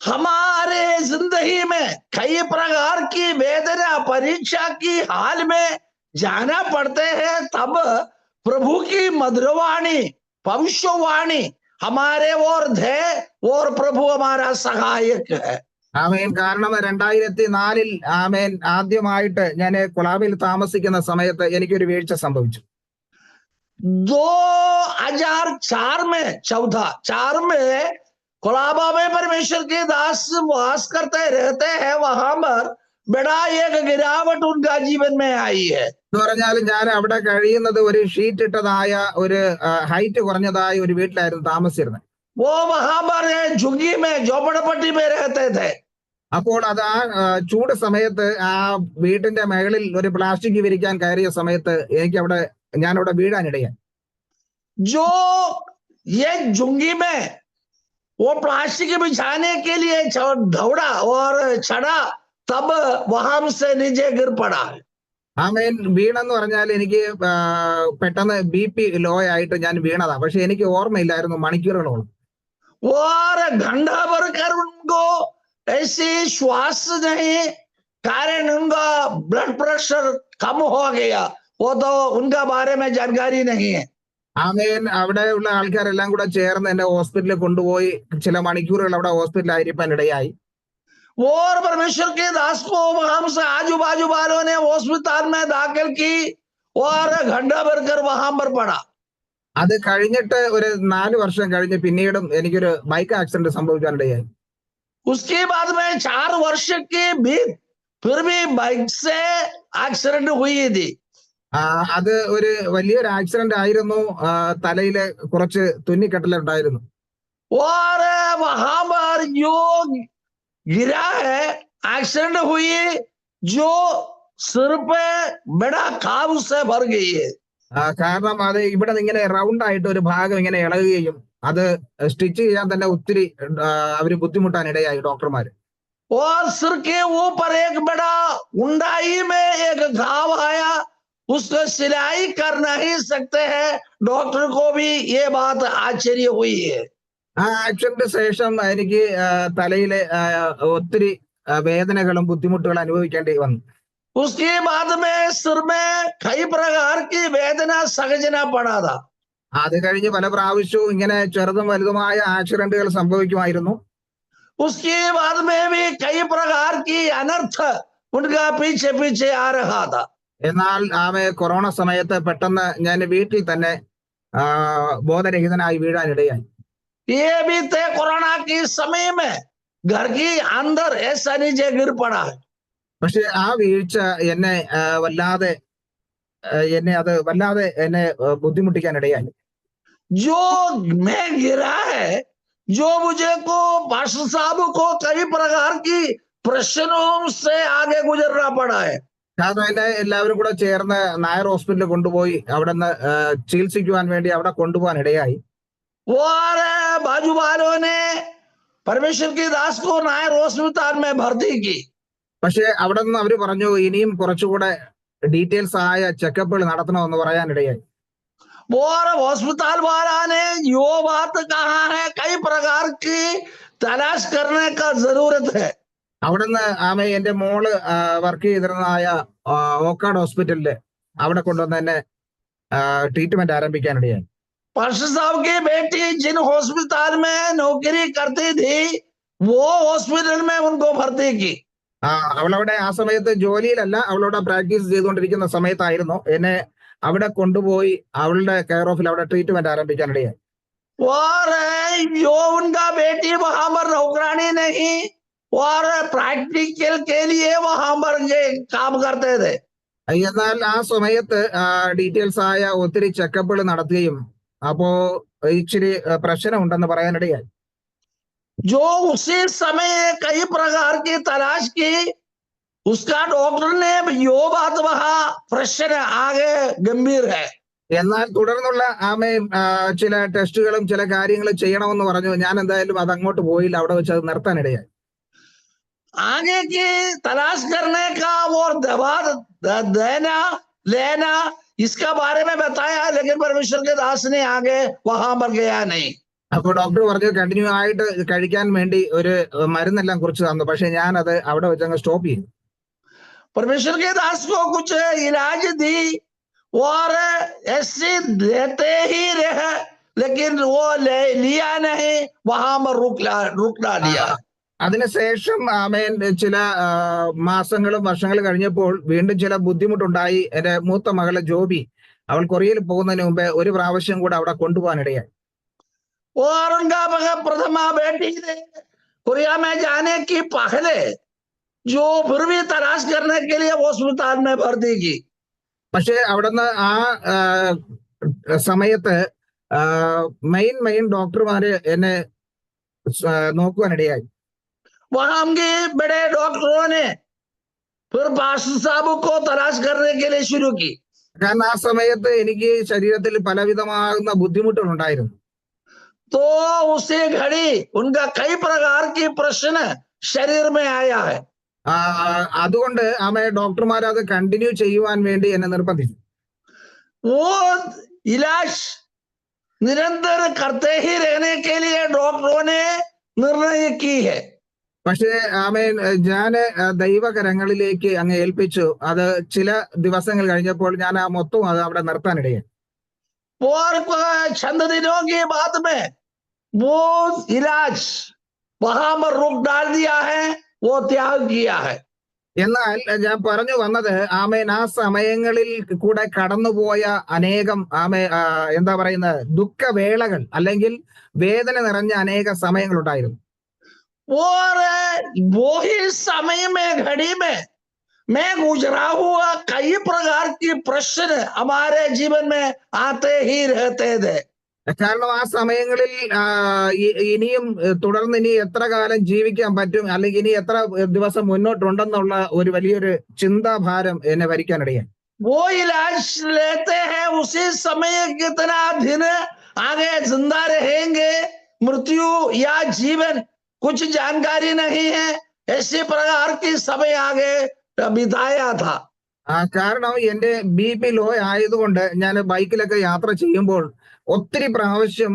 Speaker 2: हमारे जिंदगी में कई प्रकार की वेदना परीक्षा की हाल में जाना पड़ते हैं, तब प्रभु की मधुरवाणी भविष्यवाणी हमारे ओर है और प्रभु हमारा सहायक है।
Speaker 1: കാരണം 2004 ആദ്യമായിട്ട് ഞാൻ കൊളാബിൽ താമസിക്കുന്ന സമയത്ത് എനിക്കൊരു വീഴ്ച സംഭവിച്ചു.
Speaker 2: 2004 में 4 में कोलाबा में परमेश्वर के दास वास करते रहते हैं, वहां पर बड़ा एक गिरावट उनका जीवन में आई है।
Speaker 1: എന്ന് പറഞ്ഞാൽ ഞാൻ അവിടെ കഴിയുന്നത് ഒരു ഷീറ്റ് ഇട്ടതായ ഒരു ഹൈറ്റ് കുറഞ്ഞതായ ഒരു വീട്ടിലായിരുന്നു താമസിച്ചിരുന്നത്.
Speaker 2: वो वहां पर झुग्गी में झोपड़पट्टी में रहते थे।
Speaker 1: അപ്പോൾ അത് ആ ചൂട് സമയത്ത് ആ വീട്ടിന്റെ മുകളിൽ ഒരു പ്ലാസ്റ്റിക് വിരിക്കാൻ കയറിയ സമയത്ത് ഞാൻ അവിടെ വീഴാനിടയായി.
Speaker 2: जो ये झुग्गी में वो प्लास्टिक बिछाने के लिए दौड़ा और चढ़ा, तब वहां से नीचे गिर पड़ा।
Speaker 1: വീണെന്ന് പറഞ്ഞാൽ എനിക്ക് പെട്ടെന്ന് BP ലോ ആയിട്ട് ഞാൻ വീണതാ. പക്ഷെ എനിക്ക് ഓർമ്മയില്ലായിരുന്നു മണിക്കൂറുകളോളം.
Speaker 2: और घंटा भर कर उनको ऐसे श्वास नहीं, कारण उनका ब्लड प्रेशर कम हो गया, वो तो उनका बारे में जानकारी नहीं है।
Speaker 1: അവിടെയുള്ള ആൾക്കാരെല്ലാം കൂടെ ചേർന്ന് എന്നെ ഹോസ്പിറ്റലിൽ കൊണ്ടുപോയി ചില മണിക്കൂറുകൾ അവിടെ ഹോസ്പിറ്റലിൽ ആയിരിക്കാൻ ഇടയായി.
Speaker 2: और परमेश्वर के दास को वहां से आजू बाजू वालों ने हॉस्पिटल में दाखिल की और घंटा भर कर वहां पर पड़ा।
Speaker 1: അത് കഴിഞ്ഞിട്ട് ഒരു 4 വർഷം കഴിഞ്ഞ് പിന്നീടും എനിക്കൊരു ബൈക്ക് ആക്സിഡന്റ് സംഭവിക്കാനിടയായി.
Speaker 2: उसके बाद में 4 वर्ष के बीत फिर भी बाइक से एक्सीडेंट हुई थी।
Speaker 1: അത് ഒരു വലിയൊരു ആക്സിഡന്റ് ആയിരുന്നു. തലയില് കുറച്ച് തുന്നിക്കെട്ടലുണ്ടായിരുന്നു.
Speaker 2: और वहां पर जो गिरा है, एक्सीडेंट हुई, जो सिर पे बड़ा खाब से भर गई है।
Speaker 1: കാരണം അത് ഇവിടെ ഇങ്ങനെ റൗണ്ട് ആയിട്ട് ഒരു ഭാഗം ഇങ്ങനെ ഇളകുകയും അത് സ്റ്റിച്ച് ചെയ്യാൻ തന്നെ ഒത്തിരി അവര് ബുദ്ധിമുട്ടാൻ ഇടയായി ഡോക്ടർമാര്.
Speaker 2: और सिर के ऊपर एक बड़ा ऊंडाई में एक घाव आया, उसको सिलाई कर नहीं सकते हैं, डॉक्टर को भी ये बात आश्चर्य हुई है।
Speaker 1: ആ ആക്സിഡന്റ് ശേഷം എനിക്ക് തലയിലെ ഒത്തിരി വേദനകളും ബുദ്ധിമുട്ടുകളും അനുഭവിക്കേണ്ടി വന്നു.
Speaker 2: उसके बाद में सिर में कई प्रकार की वेदना सहजना पड़ा था।
Speaker 1: അത് കഴിഞ്ഞ് പല പ്രാവശ്യവും ഇങ്ങനെ ചെറുതും വലുതുമായ ആക്സിഡന്റുകൾ സംഭവിക്കുമായിരുന്നു.
Speaker 2: उसके बाद में भी कई प्रकार की अनर्थ उनका पीछे पीछे आ रहा था।
Speaker 1: എന്നാൽ കൊറോണ സമയത്ത് പെട്ടെന്ന് ഞാൻ വീട്ടിൽ തന്നെ ബോധരഹിതനായി വീഴാനിടയായി.
Speaker 2: ये भी थे कोरोना के समय में घर की अंदर ऐसा नीचे गिर पड़ा है।
Speaker 1: പക്ഷെ ആ വീഴ്ച എന്നെ വല്ലാതെ എന്നെ ബുദ്ധിമുട്ടിക്കാനിടയായി.
Speaker 2: जो मैं गिरा है, जो मुझे को पास्टर साहब को कई प्रकार की प्रश्नों से आगे गुजरना पड़ा है।
Speaker 1: കാരണം എന്നെ എല്ലാവരും കൂടെ ചേർന്ന് നായർ ഹോസ്പിറ്റലിൽ കൊണ്ടുപോയി അവിടെ നിന്ന് ചികിത്സിക്കുവാൻ വേണ്ടി അവിടെ കൊണ്ടുപോകാൻ ഇടയായി.
Speaker 2: और बाजू वालों ने परमेश्वर की दास को नायर हॉस्पिटल में भर्ती की।
Speaker 1: പക്ഷെ അവിടെ നിന്ന് അവര് പറഞ്ഞു ഇനിയും കുറച്ചുകൂടെ ഡീറ്റെയിൽസ് ആയ ചെക്കപ്പുകൾ നടത്തണമെന്ന് പറയാനിടയായി.
Speaker 2: और हॉस्पिटल वाला ने यो बात कहा है कई प्रकार की तलाश करने का जरूरत है।
Speaker 1: അവിടുന്ന് എന്റെ മോള് വർക്ക് ചെയ്തിരുന്നതായ ഓക്കാട് ഹോസ്പിറ്റലില് അവിടെ കൊണ്ടുവന്ന് എന്നെ ട്രീറ്റ്മെന്റ് ആരംഭിക്കാനിടയായി.
Speaker 2: पास्टर साहब की बेटी जिन हॉस्पिटल में नौकरी करती थी वो हॉस्पिटल में उनको भर्ती की।
Speaker 1: അവളവിടെ ആ സമയത്ത് ജോലിയിലല്ല, അവളവിടെ പ്രാക്ടീസ് ചെയ്തുകൊണ്ടിരിക്കുന്ന സമയത്തായിരുന്നു എന്നെ അവിടെ കൊണ്ടുപോയി അവളുടെ കെയർ ഓഫിൽ അവിടെ ട്രീറ്റ്മെന്റ് ആരംഭിക്കാനിടയായി.
Speaker 2: और जो उनका बेटी वहां पर नौकरानी नहीं और प्रैक्टिकल के लिए वहां पर काम करते थे।
Speaker 1: എന്നാൽ ആ സമയത്ത് ഡീറ്റെയിൽസ് ആയ ഒത്തിരി ചെക്കപ്പുകൾ നടത്തുകയും അപ്പോ ഇച്ചിരി പ്രശ്നം ഉണ്ടെന്ന് പറയാനിടയായി.
Speaker 2: जो उसी समय कई प्रकार की तलाश की उसका डॉक्टर ने यो बात वहां प्रश्न आगे गंभीर है।
Speaker 1: എന്നാൽ തുടർന്നുള്ള ചില ടെസ്റ്റുകളും ചില കാര്യങ്ങളും ചെയ്യണമെന്ന് പറഞ്ഞു. ഞാൻ എന്തായാലും അത് അങ്ങോട്ട് പോയില്ല, അവിടെ വെച്ച് അത് നിർത്താനിടയായി.
Speaker 2: आगे की तलाश करने का और दवा देना लेना इसका बारे में बताया, लेकिन परमेश्वर के दास ने आगे वहां पर गया नहीं।
Speaker 1: അപ്പൊ ഡോക്ടർ പറഞ്ഞു കണ്ടിന്യൂ ആയിട്ട് കഴിക്കാൻ വേണ്ടി ഒരു മരുന്നെല്ലാം കുറിച്ച് തന്നു. പക്ഷെ ഞാൻ അത് അവിടെ വെച്ച് അങ്ങ് സ്റ്റോപ്പ് ചെയ്തു.
Speaker 2: परमेश्वर के दास को कुछ इलाज दी और ऐसे देते ही रहे, लेकिन वो लिया नहीं, वहां पर रुकना लिया।
Speaker 1: അതിനുശേഷം ചില മാസങ്ങളും വർഷങ്ങളും കഴിഞ്ഞപ്പോൾ വീണ്ടും ചില ബുദ്ധിമുട്ടുണ്ടായി. എന്റെ മൂത്ത മകള് ജോബി, അവൾ കൊറിയയിൽ പോകുന്നതിന് മുമ്പേ ഒരു പ്രാവശ്യം കൂടെ അവിടെ കൊണ്ടുപോകാനിടയായി.
Speaker 2: और उनका प्रथमा बेटी ने कोरिया में जाने की पहले जो फिर भी तलाश करने के लिए हॉस्पिटल में भर्ती की।
Speaker 1: പക്ഷെ അവിടുന്ന് ആ സമയത്ത് മെയിൻ ഡോക്ടർമാര് എന്നെ നോക്കുവാനിടയായി.
Speaker 2: वहां के बड़े डॉक्टरों ने फिर पास्टर साहब को तलाश करने के लिए शुरू की।
Speaker 1: കാരണം ആ സമയത്ത് എനിക്ക് ശരീരത്തിൽ പലവിധമാകുന്ന ബുദ്ധിമുട്ടുകൾ ഉണ്ടായിരുന്നു.
Speaker 2: तो उसी घड़ी उनका कई प्रकार की प्रश्न शरीर में आया है।
Speaker 1: അതുകൊണ്ട് ഡോക്ടർമാർ അത് കണ്ടിന്യൂ ചെയ്യുവാൻ വേണ്ടി എന്നെ നിർബന്ധിച്ചു.
Speaker 2: वो इलाज निरंतर करते ही रहने के लिए डॉक्टरों ने निर्णय की है।
Speaker 1: പക്ഷേ ഞാന് ദൈവകരങ്ങളിലേക്ക് അങ്ങ് ഏൽപ്പിച്ചു. അത് ചില ദിവസങ്ങൾ കഴിഞ്ഞപ്പോൾ ഞാൻ മൊത്തം അത് അവിടെ നിർത്താനിടയായി.
Speaker 2: और चंद दिनों के बाद में वो इलाज वहां पर रुक डाल दिया है, वो त्याग किया है।
Speaker 1: എന്നാൽ ഞാൻ പറഞ്ഞു വന്നത് ആ സമയങ്ങളിൽ കൂടെ കടന്നുപോയ അനേകം എന്താ പറയുന്നത് ദുഃഖവേളകൾ അല്ലെങ്കിൽ വേദന നിറഞ്ഞ അനേക സമയങ്ങൾ ഉണ്ടായിരുന്നു.
Speaker 2: और वो ही समय में घड़ी में मैं गुजरा हुआ कई प्रकार की प्रश्न हमारे जीवन में आते ही रहते थे।
Speaker 1: കാരണം ആ സമയങ്ങളിൽ ഇനിയും തുടർന്ന് ഇനി എത്ര കാലം ജീവിക്കാൻ പറ്റും അല്ലെങ്കിൽ ഇനി എത്ര ദിവസം മുന്നോട്ടുണ്ടെന്നുള്ള ഒരു വലിയൊരു ചിന്താഭാരം എന്നെ ഭരിക്കാനിടയായി.
Speaker 2: वो इलाज लेते हैं उसी समय कितना दिन आगे जिंदा रहेंगे, मृत्यु या जीवन कुछ जानकारी नहीं है, ऐसे प्रकार की समय आगे बिताया था।
Speaker 1: കാരണം എന്റെ BP ലോ ആയതുകൊണ്ട് ഞാൻ ബൈക്കിലൊക്കെ യാത്ര ചെയ്യുമ്പോൾ ഒത്തിരി പ്രാവശ്യം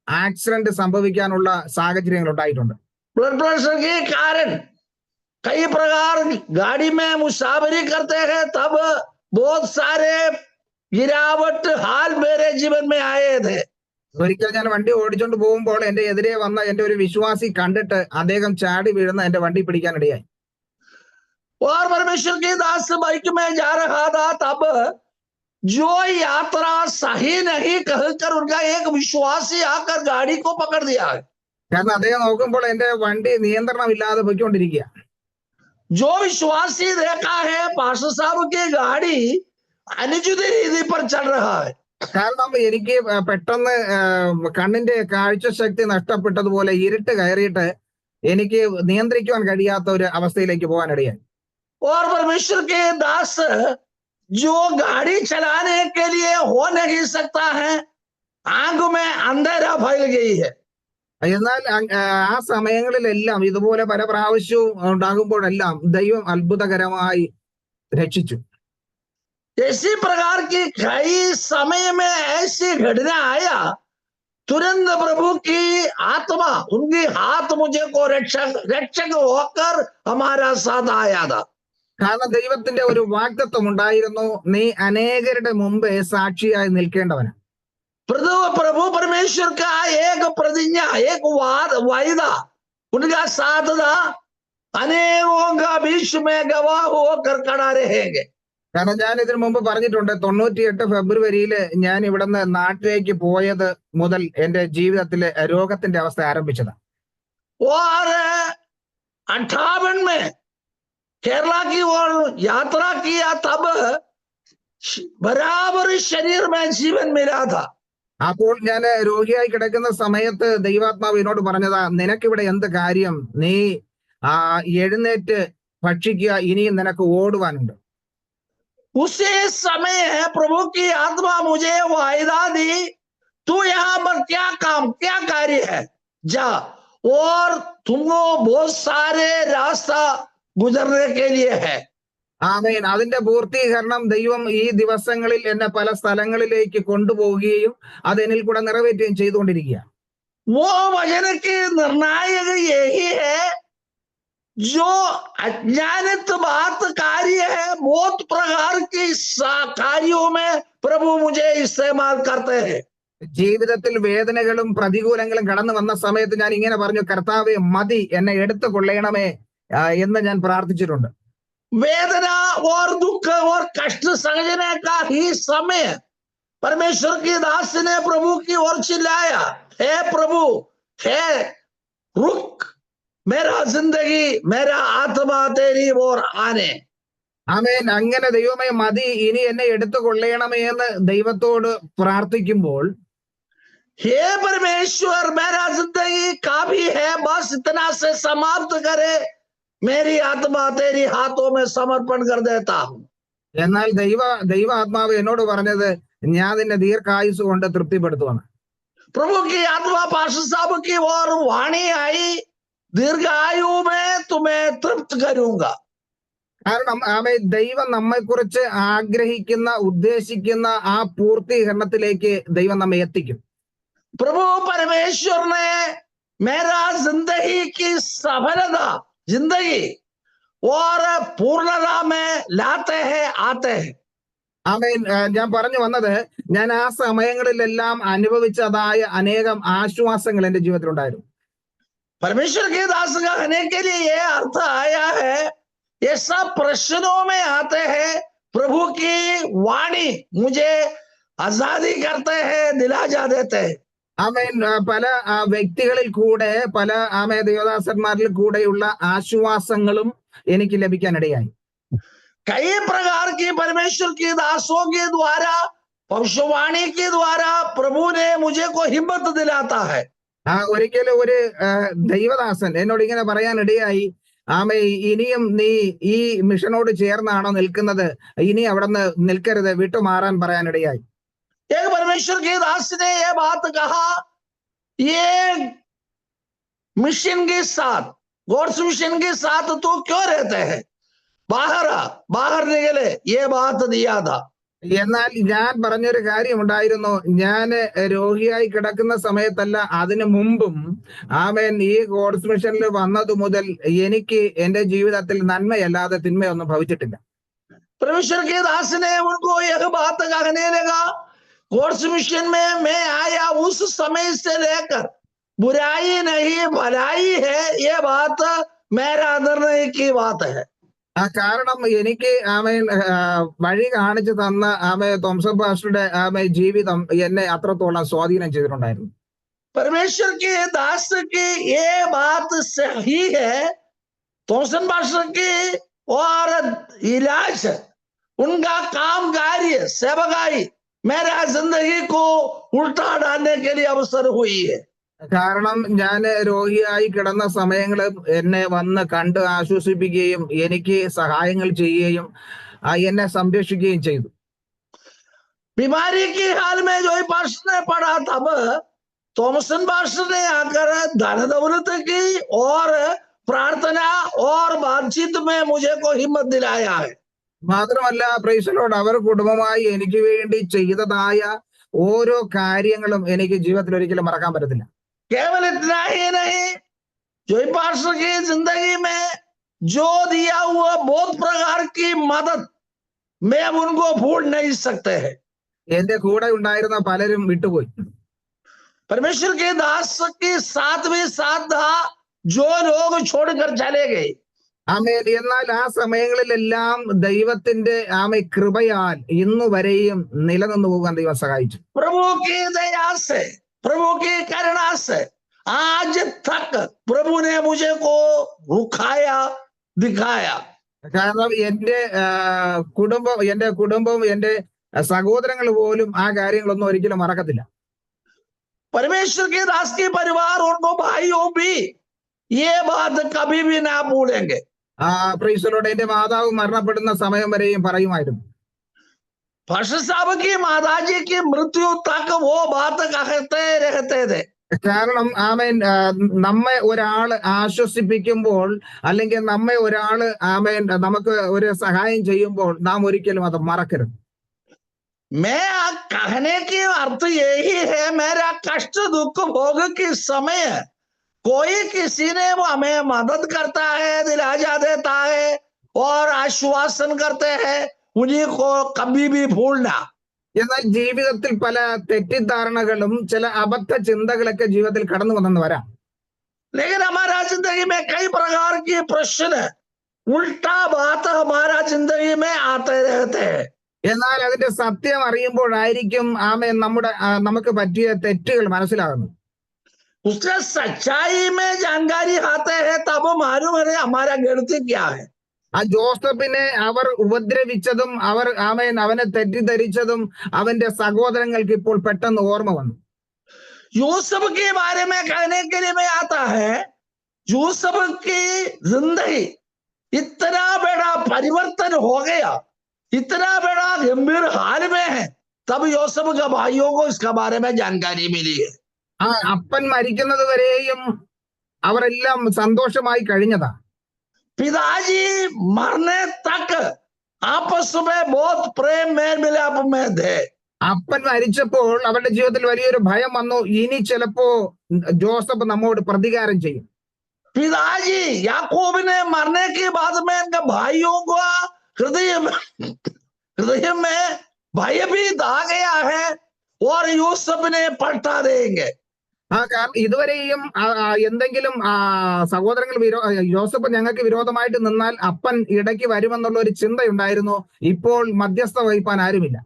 Speaker 1: ആക്സിഡന്റ് സംഭവിക്കാനുള്ള സാഹചര്യങ്ങൾ ഉണ്ടായിട്ടുണ്ട്.
Speaker 2: ब्लड प्रेशर के कारण कई प्रकार गाड़ी में मुसाफरी करते हैं, तब बहुत सारे गिरावट हाल मेरे जीवन में आए थे।
Speaker 1: ഒരിക്കൽ ഞാൻ വണ്ടി ഓടിച്ചോണ്ട് പോകുമ്പോൾ എന്റെ എതിരെ വന്ന എന്റെ ഒരു വിശ്വാസി കണ്ടിട്ട് അദ്ദേഹം ചാടി വീഴുന്ന എന്റെ വണ്ടി പിടിക്കാനിടയായി.
Speaker 2: और परमेश्वर के दास बाइक में जा रहा था, तब जो यात्रा सही नहीं कहकर उनका एक विश्वासी आकर गाड़ी को पकड़ दिया है।
Speaker 1: കാരണം അദ്ദേഹം നോക്കുമ്പോൾ എന്റെ വണ്ടി നിയന്ത്രണമില്ലാതെ പോയിക്കൊണ്ടിരിക്കുക.
Speaker 2: जो विश्वासी देखा है पास्टर साहब की गाड़ी अनुचित रीति पर चल रहा है,
Speaker 1: കാരണം എനിക്ക് പെട്ടെന്ന് കണ്ണിന്റെ കാഴ്ചശക്തി നഷ്ടപ്പെട്ടതുപോലെ ഇരുട്ട് കയറിയിട്ട് എനിക്ക് നിയന്ത്രിക്കുവാൻ കഴിയാത്ത ഒരു അവസ്ഥയിലേക്ക് പോകാനിടയായി.
Speaker 2: और परमेश्वर के दास जो गाड़ी चलाने के लिए हो नहीं सकता है, आंख में अंधेरा फैल गई है।
Speaker 1: എന്നാൽ ആ സമയങ്ങളിലെല്ലാം ഇതുപോലെ പല പ്രാവശ്യവും ഉണ്ടാകുമ്പോഴെല്ലാം ദൈവം അത്ഭുതകരമായി രക്ഷിച്ചു.
Speaker 2: इसी प्रकार की कई समय में ऐसी घटना आया, तुरंत प्रभु की आत्मा उनकी हाथ मुझे को रक्षक होकर हमारा साथ आया था।
Speaker 1: കാരണം ദൈവത്തിന്റെ ഒരു വാഗ്ദത്വം ഉണ്ടായിരുന്നു, നീ അനേകരുടെ മുമ്പേ സാക്ഷിയായി നിൽക്കേണ്ടവന്.
Speaker 2: प्रभु परमेश्वर का एक प्रतिज्ञा, एक वायदा उनका साथ था, अनेकों का बीच में गवाह होकर खड़ा रहेंगे।
Speaker 1: കാരണം ഞാൻ ഇതിനു മുമ്പ് പറഞ്ഞിട്ടുണ്ട്, 98 ഫെബ്രുവരിയില് ഞാൻ ഇവിടുന്ന് നാട്ടിലേക്ക് പോയത് മുതൽ എന്റെ ജീവിതത്തിലെ രോഗത്തിന്റെ അവസ്ഥ ആരംഭിച്ചതാണ്.
Speaker 2: और 58 में केरला की ओर यात्रा किया, तब बराबर शरीर में जीवन मिला था।
Speaker 1: അപ്പോൾ ഞാൻ രോഗിയായി കിടക്കുന്ന സമയത്ത് ദൈവാത്മാവ് എന്നോട് പറഞ്ഞതാ, നിനക്കിവിടെ എന്ത് കാര്യം, നീ എഴുന്നേറ്റ് ഭക്ഷിക്കുക, ഇനിയും നിനക്ക് ഓടുവാനുണ്ട്.
Speaker 2: उसी समय प्रभु की आत्मा मुझे वायदा दी, तू यहाँ पर क्या काम क्या कार्य है, जा, और तुमको बहुत सारे रास्ता गुजरने के लिए है।
Speaker 1: ആമേൻ. അതിന്റെ പൂർത്തീകരണം ദൈവം ഈ ദിവസങ്ങളിൽ എന്നെ പല സ്ഥലങ്ങളിലേക്ക് കൊണ്ടുപോവുകയും അത് എന്നിൽ കൂടെ നിറവേറ്റുകയും ചെയ്തുകൊണ്ടിരിക്കുക.
Speaker 2: वो वचन की निर्णायक यही है, जो अज्ञानित बात कार्य है, बहुत प्रकार की कार्यों में प्रभु मुझे इस्तेमाल करते हैं।
Speaker 1: ജീവിതത്തിൽ വേദനകളും പ്രതികൂലങ്ങളും കടന്നു വന്ന സമയത്ത് ഞാൻ ഇങ്ങനെ പറഞ്ഞു, കർത്താവേ മതി, എന്നെ എടുത്തു കൊള്ളണമേ എന്ന് ഞാൻ പ്രാർത്ഥിച്ചിട്ടുണ്ട്.
Speaker 2: वेदना और दुख और कष्ट समझने का ही समय परमेश्वर की दास ने प्रभु की ओर चिल्लाया, हे प्रभु, हे रुक, मेरा जिंदगी मेरा आत्मा तेरी ओर आने।
Speaker 1: ആമേൻ. അങ്ങനെ ദൈവമേ മതി, ഇനി എന്നെ എടുത്തു കൊള്ളണമേ എന്ന് ദൈവത്തോട് പ്രാർത്ഥിക്കുമ്പോൾ,
Speaker 2: हे परमेश्वर, मेरा जिंदगी काफी है, बस इतना से समाप्त करे, मेरी आत्मा तेरी हाथों में समर्पण कर देता हूं।
Speaker 1: എന്നാൽ ദൈവാത്മാവ് എന്നോട് പറഞ്ഞത്, ഞാൻ നിന്നെ ദീർഘായുസ് കൊണ്ട് തൃപ്തിപ്പെടുത്തുവാണ്.
Speaker 2: प्रभु की आत्मा पास्टर साहब की ओर वाणी आई, दीर्घायु में तुम्हें तृप्त करूंगा।
Speaker 1: കാരണം ദൈവം നമ്മെക്കുറിച്ച് ആഗ്രഹിക്കുന്ന ഉദ്ദേശിക്കുന്ന ആ പൂർത്തീകരണത്തിലേക്ക് ദൈവം നമ്മെ എത്തിക്കും.
Speaker 2: प्रभु परमेश्वर ने मेरा जिंदगी की सफलता, जिंदगी और पूर्णता में लाते हैं, आते हैं।
Speaker 1: ആമേൻ. ഞാൻ പറഞ്ഞു വന്നത്, ഞാൻ ആ സമയങ്ങളിലെല്ലാം അനുഭവിച്ചതായ അനേകം ആശ്വാസങ്ങൾ എന്റെ ജീവിതത്തിലുണ്ടായിരുന്നു.
Speaker 2: परमेश्वर के दास कहने के लिए ये अर्थ आया है, ये सब प्रश्नों में आते हैं, प्रभु की वाणी मुझे आजादी करते हैं, दिलाजा देते हैं।
Speaker 1: ആമേൻ. പല വ്യക്തികളിൽ കൂടെ, പല ദേവദാസന്മാരിൽ കൂടെയുള്ള ആശ്വാസങ്ങളും എനിക്ക് ലഭിക്കാനിടയായി.
Speaker 2: कई प्रकार की परमेश्वर की दासों के द्वारा, भविष्यवाणी के द्वारा प्रभु ने मुझे को हिम्मत दिलाता है।
Speaker 1: ഒരിക്കലും ഒരു ദൈവദാസൻ എന്നോട് ഇങ്ങനെ പറയാനിടയായി, ഇനിയും നീ ഈ മിഷനോട് ചേർന്നാണോ നിൽക്കുന്നത്, ഇനി അവിടെ നിന്ന് നിൽക്കരുത്, വിട്ടുമാറാൻ പറയാനിടയായി.
Speaker 2: एक परमेश्वर के दास ने यह बात कहा, ये मिशन के साथ, गॉड्स मिशन के साथ तो क्यों रहते हैं, बाहर निकले, ये बात दिया था।
Speaker 1: എന്നാൽ ഞാൻ പറഞ്ഞൊരു കാര്യമുണ്ടായിരുന്നു. ഞാൻ രോഗിയായി കിടക്കുന്ന സമയത്തല്ല, അതിനു മുമ്പും ആമേൻ ഈ ഗോഡ്സ് മിഷനിൽ വന്നത് മുതൽ എനിക്ക് എന്റെ ജീവിതത്തിൽ നന്മയല്ലാതെ തിന്മയൊന്നും ഭവിച്ചിട്ടില്ല.
Speaker 2: परमेश्वर के दास ने उनको यह बात कहने लगा, कोर्स मिशन में मैं आया उस समय से लेकर बुराई नहीं भलाई है, ये बात मेरा निर्णय की बात है।
Speaker 1: കാരണം എനിക്ക് ആമേൻ വഴി കാണിച്ചു തന്ന തോമസൻ പാസ്റ്ററുടെ ജീവിതം എന്നെ അത്രത്തോളം സ്വാധീനം ചെയ്തിട്ടുണ്ടായിരുന്നു.
Speaker 2: परमेश्वर के दास की ये बात सही है। थॉमसन पास्टर की और इलाज, उनका काम कार्य सेवकाई मेरा जिंदगी को उल्टा डालने के लिए अवसर हुई है।
Speaker 1: കാരണം ഞാൻ രോഗിയായി കിടന്ന സമയങ്ങളിൽ എന്നെ വന്ന് കണ്ട് ആശ്വസിപ്പിക്കുകയും എനിക്ക് സഹായങ്ങൾ ചെയ്യുകയും എന്നെ സംരക്ഷിക്കുകയും ചെയ്തു.
Speaker 2: बीमारी की हाल में जो पास्टर ने पढ़ा, तब थॉमसन पास्टर ने आकर धन दौलत की और प्रार्थना और बातचीत में मुझे को हिम्मत दिलाया है।
Speaker 1: മാത്രമല്ല പ്രൈസ് ദി ലോർഡ്, അവർ കുടുംബമായി എനിക്ക് വേണ്ടി ചെയ്തതായ ഓരോ കാര്യങ്ങളും എനിക്ക് ജീവിതത്തിൽ ഒരിക്കലും മറക്കാൻ പറ്റത്തില്ല.
Speaker 2: केवल इतना ही नहीं, जो पास्टर की जिंदगी में जो दिया हुआ बहुत प्रकार की मदद मैं उनको भूल नहीं सकते हैं।
Speaker 1: എന്റെ കൂടെ ഉണ്ടായിരുന്ന പലരും വിട്ടുപോയി.
Speaker 2: परमेश्वर के दास की सातवीं साथ जो लोग छोड़कर चले गए,
Speaker 1: ആമേൻ. എന്നാൽ ആ സമയങ്ങളിലെല്ലാം ദൈവത്തിന്റെ കൃപയാൽ ഇന്നു വരെയും നിലനിന്നു പോകാൻ ദൈവം സഹായിച്ചു.
Speaker 2: प्रभु की दया से, प्रभु की करुणा से आज तक प्रभु ने मुझे को रुखाया, दिखाया।
Speaker 1: കാരണം എന്റെ കുടുംബവും എന്റെ സഹോദരങ്ങൾ പോലും ആ കാര്യങ്ങളൊന്നും ഒരിക്കലും മറക്കത്തില്ല.
Speaker 2: परमेश्वर के दास के परिवार उनको भाइयों भी ये बात कभी भी ना भूलेंगे।
Speaker 1: പ്രൈസ് ദി ലോർഡ്, എന്റെ മാതാവ് മരണപ്പെടുന്ന സമയം വരെയും പറയുമായിരുന്നു.
Speaker 2: पास्टर साहब की माताजी की मृत्यु तक वो बात कहते रहते थे।
Speaker 1: കാരണം ആമേൻ നമ്മെ ഒരാള് ആശ്വസിപ്പിക്കുമ്പോൾ, അല്ലെങ്കിൽ നമ്മെ ഒരാള് നമുക്ക് ഒരു സഹായം ചെയ്യുമ്പോൾ നാം ഒരിക്കലും അത് മറക്കരുത്.
Speaker 2: मैं कहने की अर्थ यही है, मेरा कष्ट दुख भोग के समय कोई किसी ने वो हमें मदद करता है, दिलासा देता है और आश्वासन करते हैं, उन्हीं को कभी भी भूलना।
Speaker 1: എന്നാൽ ജീവിതത്തിൽ പല തെറ്റിദ്ധാരണകളും ചില അബദ്ധ ചിന്തകളൊക്കെ ജീവിതത്തിൽ കടന്നു വന്നെന്ന് വരാം.
Speaker 2: लेकिन हमारा जिंदगी में कई प्रकार के प्रश्न, उल्टा बात हमारा जिंदगी में आते रहते हैं।
Speaker 1: എന്നാൽ അതിന്റെ സത്യം അറിയുമ്പോഴായിരിക്കും നമുക്ക് പറ്റിയ തെറ്റുകൾ മനസ്സിലാകുന്നത്.
Speaker 2: उसका सच्चाई में जानकारी आते हैं, तब मालूम है हमारा गलती क्या है।
Speaker 1: ആ ജോസഫിനെ അവർ ഉപദ്രവിച്ചതും അവനെ തെറ്റിദ്ധരിച്ചതും അവന്റെ സഹോദരങ്ങൾക്ക് ഇപ്പോൾ പെട്ടെന്ന് ഓർമ്മ വന്നു.
Speaker 2: यूसुफ के बारे में कहने के लिए में आता है, यूसुफ की जिंदगी इतना बड़ा परिवर्तन हो गया, इतना बड़ा गंभीर हाल में है, तब यूसुफ के भाइयों को इसका बारे में जानकारी मिली है।
Speaker 1: ആ അപ്പൻ മരിക്കുന്നത് വരെയും അവരെല്ലാം സന്തോഷമായി കഴിഞ്ഞതാ.
Speaker 2: पिताजी मरने तक आपस में बहुत प्रेम मेल मिलाप में थे।
Speaker 1: അപ്പൻ മരിച്ചപ്പോൾ അവരുടെ ജീവിതത്തിൽ വലിയൊരു ഭയം വന്നു, ഇനി ചിലപ്പോ ജോസഫ് നമ്മോട് പ്രതികാരം ചെയ്യും.
Speaker 2: पिताजी याकूब ने मरने के बाद में इनके भाइयों को हृदय में भयभीत आ गया है और यूसुफ ने पलटा देंगे।
Speaker 1: കാരണം ഇതുവരെയും എന്തെങ്കിലും സഹോദരങ്ങൾ ജോസഫ് ഞങ്ങൾക്ക് വിരോധമായിട്ട് നിന്നാൽ അപ്പൻ ഇടയ്ക്ക് വരുമെന്നുള്ള ഒരു ചിന്തയുണ്ടായിരുന്നു. ഇപ്പോൾ മധ്യസ്ഥ വഹിപ്പാൻ ആരുമില്ല.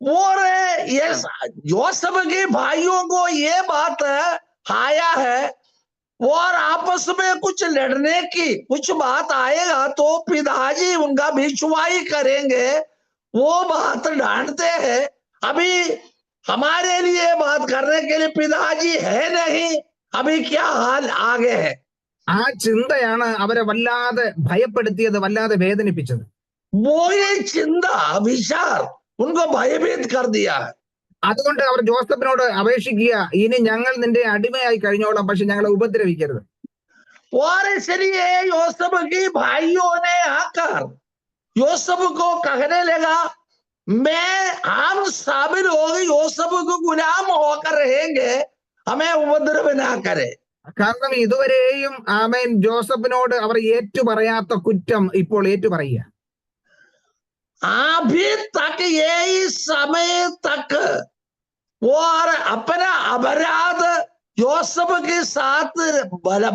Speaker 2: और ये जोसेफ के भाइयों को ये बात आया है, और आपस में कुछ लड़ने की कुछ बात आएगा तो पिताजी उनका भिक्षुआई करेंगे, वो बात डांटते हैं। अभी हमारे लिए बात करने के लिए पिताजी है नहीं, अभी क्या हाल आगे है।
Speaker 1: ആ ചിന്തയാണ് അവരെ വല്ലാതെ ഭയപ്പെടുത്തിയത്, വല്ലാതെ വേദനിപ്പിച്ചത്.
Speaker 2: वो ये चिंता विचार उनको भयभीत कर दिया है।
Speaker 1: അതുകൊണ്ട് അവർ ജോസഫിനോട് അപേക്ഷിക്കുക, ഇനി ഞങ്ങൾ നിന്റെ അടിമയായി കഴിഞ്ഞോളാം, പക്ഷെ ഞങ്ങളെ ഉപദ്രവിക്കരുത്.
Speaker 2: और इसलिए यूसुफ की भाइयों ने आकर यूसुफ को कहने लगा, हम सब लोग यूसुफ को गुलाम होकर रहेंगे, हमें उपद्रव ना करे।
Speaker 1: കാരണം ഇതുവരെയും ആമേൻ ജോസഫിനോട് അവർ ഏറ്റുപറയാത്ത കുറ്റം ഇപ്പോൾ ഏറ്റുപറയുക.
Speaker 2: अभी तक यही समय तक और अपना अपराध यूसुफ के साथ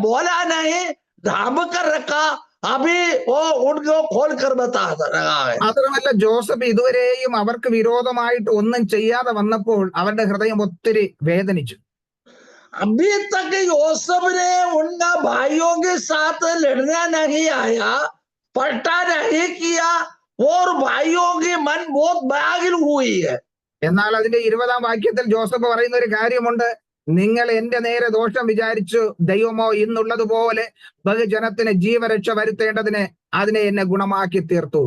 Speaker 2: बोला नहीं, ढांप कर रखा। अभी वो उनको खोल कर बता रहा है।
Speaker 1: മാത്രമല്ല ജോസഫ് ഇതുവരെയും അവർക്ക് വിരോധമായിട്ട് ഒന്നും ചെയ്യാതെ വന്നപ്പോൾ അവരുടെ ഹൃദയം ഒത്തിരി വേദനിച്ചു.
Speaker 2: अभी तक यूसुफ ने उनका भाइयों के साथ लड़ना नहीं आया, पलटा नहीं किया, और भाइयों की मन बहुत बागिल हुई है।
Speaker 1: എന്നാൽ അതിന്റെ 20-ാം വാക്യത്തിൽ ജോസഫ് പറയുന്ന ഒരു കാര്യമുണ്ട്. നിങ്ങൾ എന്റെ നേരെ ദോഷം വിചാരിച്ചു, ദൈവമോ ഇന്നുള്ളതുപോലെ ബഹുജനത്തിന് ജീവരക്ഷ വരുത്തേണ്ടതിന് അതിനെ എന്നെ ഗുണമാക്കി തീർത്തു.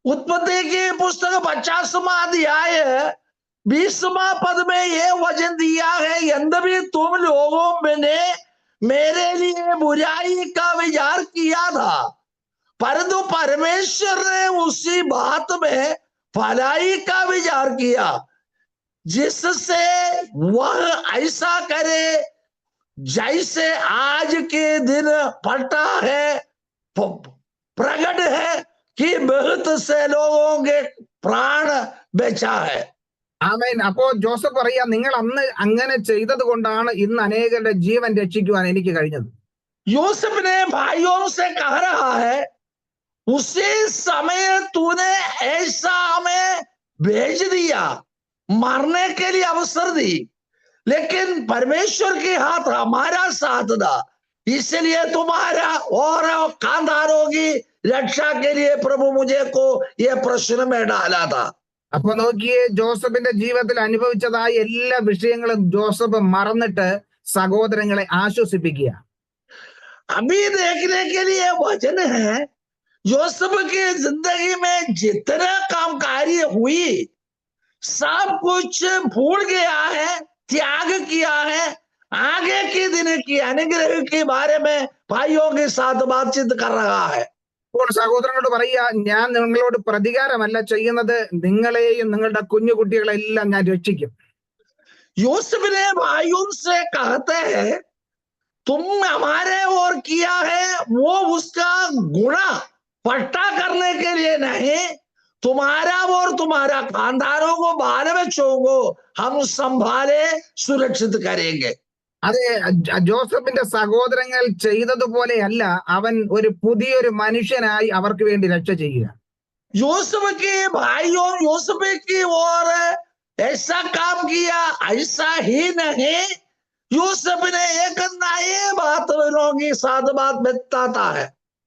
Speaker 2: उत्पत्ति की पुस्तक 50वां अध्याय 20वां पद में ये वचन दिया है, यद्यपि तुम लोगों ने मेरे लिए बुराई का विचार किया था, परंतु परमेश्वर ने उसी बात में भलाई का विचार किया, जिससे वह ऐसा करे जैसे आज के दिन पलटा है, प्रकट है कि बहुत से लोगों के प्राण बचा है।
Speaker 1: ആമേൻ. അപ്പോ ജോസഫ് പറയാ, നിങ്ങൾ അന്ന് അങ്ങനെ ചെയ്തത് കൊണ്ടാണ് ഇന്ന് അനേകരുടെ ജീവൻ രക്ഷിക്കുവാൻ എനിക്ക് കഴിഞ്ഞത്.
Speaker 2: यूसुफ ने भाइयों से कह रहा है, उसी समय तूने ऐसा हमें भेज दिया, मरने के लिए अवसर दी, लेकिन परमेश्वर के हाथ हमारा साथ था, इसलिए तुम्हारा और खानदानों की रक्षा के लिए प्रभु मुझे को यह प्रश्न में डाला था।
Speaker 1: അപ്പൊ നോക്കിയേ, ജോസഫിന്റെ ജീവിതത്തിൽ അനുഭവിച്ചതായ എല്ലാ വിഷയങ്ങളും ജോസഫ് മറന്നിട്ട് സഹോദരങ്ങളെ ആശ്വസിപ്പിക്കുക.
Speaker 2: अभी देखने के लिए वचन है, यूसुफ की जिंदगी में जितना काम कार्य हुई सब कुछ भूल गया है, त्याग किया है। आगे के दिन की अनुग्रह के बारे में भाइयों के साथ बातचीत कर रहा है।
Speaker 1: ഇപ്പോൾ സഹോദരനോട് പറയുക, ഞാൻ നിങ്ങളോട് പ്രതികാരമല്ല ചെയ്യുന്നത്, നിങ്ങളെയും നിങ്ങളുടെ കുഞ്ഞു കുട്ടികളെല്ലാം ഞാൻ രക്ഷിക്കും.
Speaker 2: यूसुफ ने भाइयों से कहते हैं, तुम हमारे और किया है वो उसका गुना पट्टा करने के लिए नहीं, तुम्हारा और तुम्हारा खानदानों को बाल बच्चों को हम संभाले सुरक्षित करेंगे।
Speaker 1: അതെ, ജോസഫിന്റെ സഹോദരങ്ങൾ ചെയ്തതുപോലെയല്ല അവൻ ഒരു പുതിയൊരു മനുഷ്യനായി അവർക്ക് വേണ്ടി രക്ഷ ചെയ്യുക.
Speaker 2: यूसुफ के भाइयों यूसुफ की ओर ऐसा काम किया, ऐसा ही नहीं, यूसुफ ने एक नए बात के साथ बात बताता है।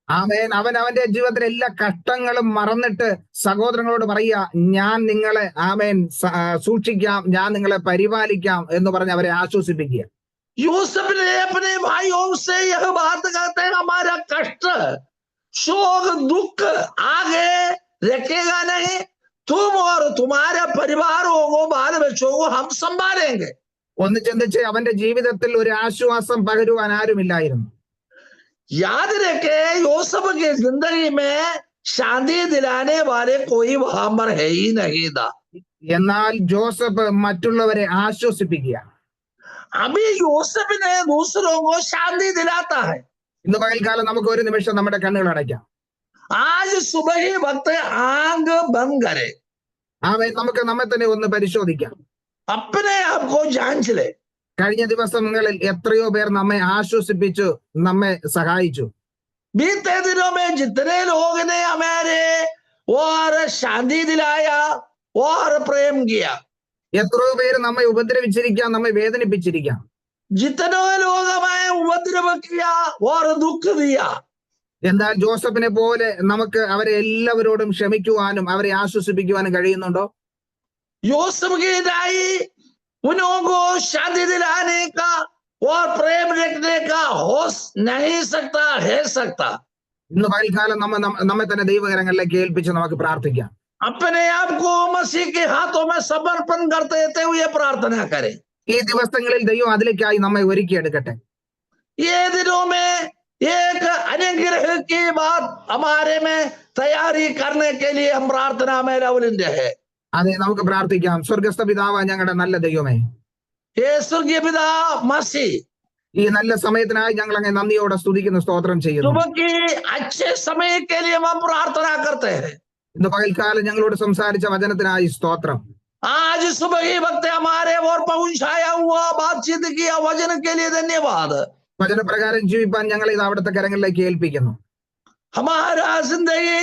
Speaker 1: ആമേൻ. അവൻ അവന്റെ ജീവിതത്തിലെ എല്ലാ കഷ്ടങ്ങളും മറന്നിട്ട് സഹോദരങ്ങളോട് പറയുക, ഞാൻ നിങ്ങളെ ആമേൻ സൂക്ഷിക്കാം, ഞാൻ നിങ്ങളെ പരിപാലിക്കാം എന്ന് പറഞ്ഞ് അവരെ ആശ്വസിപ്പിക്കുക.
Speaker 2: यूसुफ ने अपने भाइयों से यह बात कहते हैं, हमारा कष्ट शोक दुख आगे रखेगा नहीं, तुम और तुम्हारे परिवारों को बाल बच्चों को हम संभालेंगे।
Speaker 1: ഒന്ന് ചിന്തിച്ച്, അവന്റെ ജീവിതത്തിൽ ഒരു ആശ്വാസം പകരുവാൻ ആരുമില്ലായിരുന്നു.
Speaker 2: याद रखे, यूसुफ की जिंदगी में शांति दिलाने वाले कोई वहां पर है ही नहीं था।
Speaker 1: എന്നാൽ ജോസഫ് മറ്റുള്ളവരെ ആശ്വസിപ്പിക്കുക.
Speaker 2: अभी यूसुफ ने दूसरों को शांति दिलाता है।
Speaker 1: ഇന്ന് പകൽക്കാലം നമുക്ക് ഒരു നിമിഷം നമ്മുടെ കണ്ണുകൾ അടയ്ക്കാം.
Speaker 2: आज सुबह ही वक्त आंख बंद करे,
Speaker 1: ആമേൻ. നമുക്ക് നമ്മെ തന്നെ ഒന്ന് പരിശോധിക്കാം.
Speaker 2: अपने आप को जांच ले।
Speaker 1: കഴിഞ്ഞ ദിവസങ്ങളിൽ എത്രയോ പേർ നമ്മെ ആശ്വസിപ്പിച്ചു, നമ്മെ സഹായിച്ചു.
Speaker 2: बीते दिनों में जितने लोग ने हमारे और शांति दिलाया और प्रेम किया,
Speaker 1: എത്രയോ പേര് നമ്മെ ഉപദ്രവിച്ചിരിക്കാം, നമ്മെ വേദനിപ്പിച്ചിരിക്കാം.
Speaker 2: जितने लोग हमें उपद्रव किया और दुख दिया,
Speaker 1: എന്നാൽ ജോസഫിനെ പോലെ നമുക്ക് അവരെ എല്ലാവരോടും ക്ഷമിക്കുവാനും അവരെ ആശ്വസിപ്പിക്കുവാനും കഴിയുന്നുണ്ടോ?
Speaker 2: यूसुफ की दाई उनको शांति दिलाने का और प्रेम रखने का हो नहीं सकता, है सकता।
Speaker 1: ഇന്ന് പകൽക്കാലം നമ്മെ തന്നെ ദൈവകരങ്ങളിലേക്ക് ഏൽപ്പിച്ച് നമുക്ക് പ്രാർത്ഥിക്കാം.
Speaker 2: अपने आप को मसीह के हाथों में समर्पण करते हुए प्रार्थना करें।
Speaker 1: ഈ ദിവസങ്ങളിൽ ദൈവം അതിലേക്കായി നമ്മെ ഒരുക്കിയെടുക്കട്ടെ.
Speaker 2: ये दिनों में एक अनुग्रह की बात हमारे में तैयारी करने के लिए हम प्रार्थना में लवलिंद है।
Speaker 1: അതെ, നമുക്ക് പ്രാർത്ഥിക്കാം. സ്വർഗസ്ഥ പിതാവ്, ഞങ്ങളുടെ നല്ല ദൈവമേ,
Speaker 2: हे स्वर्गीय पिता मसीह,
Speaker 1: ഈ നല്ല സമയത്തിനായി ഞങ്ങൾ അങ്ങ് നന്ദിയോടെ സ്തുതിക്കുന്നു, സ്തോത്രം ചെയ്യുന്നു.
Speaker 2: सुबह की अच्छे समय के लिए हम प्रार्थना करते हैं।
Speaker 1: ഇന്ന് പകൽക്കാലം ഞങ്ങളോട് സംസാരിച്ച വചനത്തിനായി സ്തോത്രം.
Speaker 2: आज सुबह ही वक्त हमारे और पहुंचाया हुआ बातचीत किया वचन के लिए धन्यवाद।
Speaker 1: വചനപ്രകാരം ജീവിപ്പാൻ ഞങ്ങൾ ഇത് അവിടുത്തെ കരങ്ങളിലേക്ക് ഏൽപ്പിക്കുന്നു.
Speaker 2: हमारा जिंदगी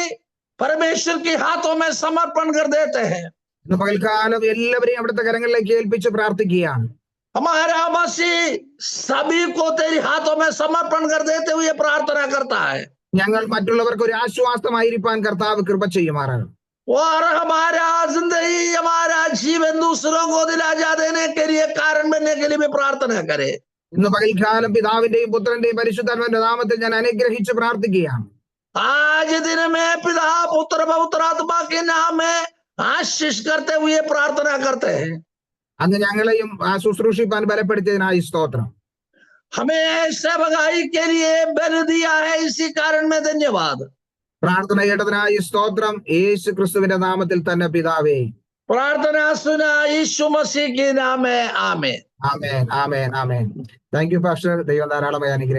Speaker 2: परमेश्वर के हाथों में समर्पण कर देते हैं।
Speaker 1: ഇന്ന് പകൽക്കാലം എല്ലാവരെയും അവിടുത്തെ കരങ്ങളിലേക്ക് ഏൽപ്പിച്ച് പ്രാർത്ഥിക്കുകയാണ്.
Speaker 2: हमारा मसीह सभी को तेरे हाथों में समर्पण कर देते हुए प्रार्थना करता है।
Speaker 1: ഞങ്ങൾ മറ്റുള്ളവർക്ക് ഒരു ആശ്വാസമായിരിക്കാൻ കർത്താവ് കൃപ ചെയ്യുമാറാകണം.
Speaker 2: और हमारा जिंदगी, हमारा जीवन दूसरों को दिलाजा देने के लिए, कारण बनने के लिए भी प्रार्थना करे।
Speaker 1: ഇന്ന് പകൽക്കാലം പിതാവിന്റെയും പുത്രന്റെയും പരിശുദ്ധാത്മാവിന്റെ നാമത്തിൽ ഞാൻ അനുഗ്രഹിച്ച് പ്രാർത്ഥിക്കുകയാണ്.
Speaker 2: आज दिन में पिता पुत्र पवित्र आत्मा के नाम में आशीष करते हुए प्रार्थना करते हैं।
Speaker 1: അങ്ങ് ഞങ്ങളെയും ആ ശുശ്രൂഷിപ്പാൻ ബലപ്പെടുത്തിയതിനായി സ്തോത്രം.
Speaker 2: हमें सेवकाई के लिए बल दिया है, इसी कारण में धन्यवाद।
Speaker 1: പ്രാർത്ഥന കേട്ടതിനായി സ്തോത്രം. യേശു ക്രിസ്തുവിന്റെ നാമത്തിൽ തന്നെ പിതാവേ.
Speaker 2: प्रार्थना सुना यीशु मसीह के नाम में, आमीन।
Speaker 1: Amen, amen, amen. Thank you pastor. ദൈവം ധാരാളമായി അനുഗ്രഹിക്കട്ടെ.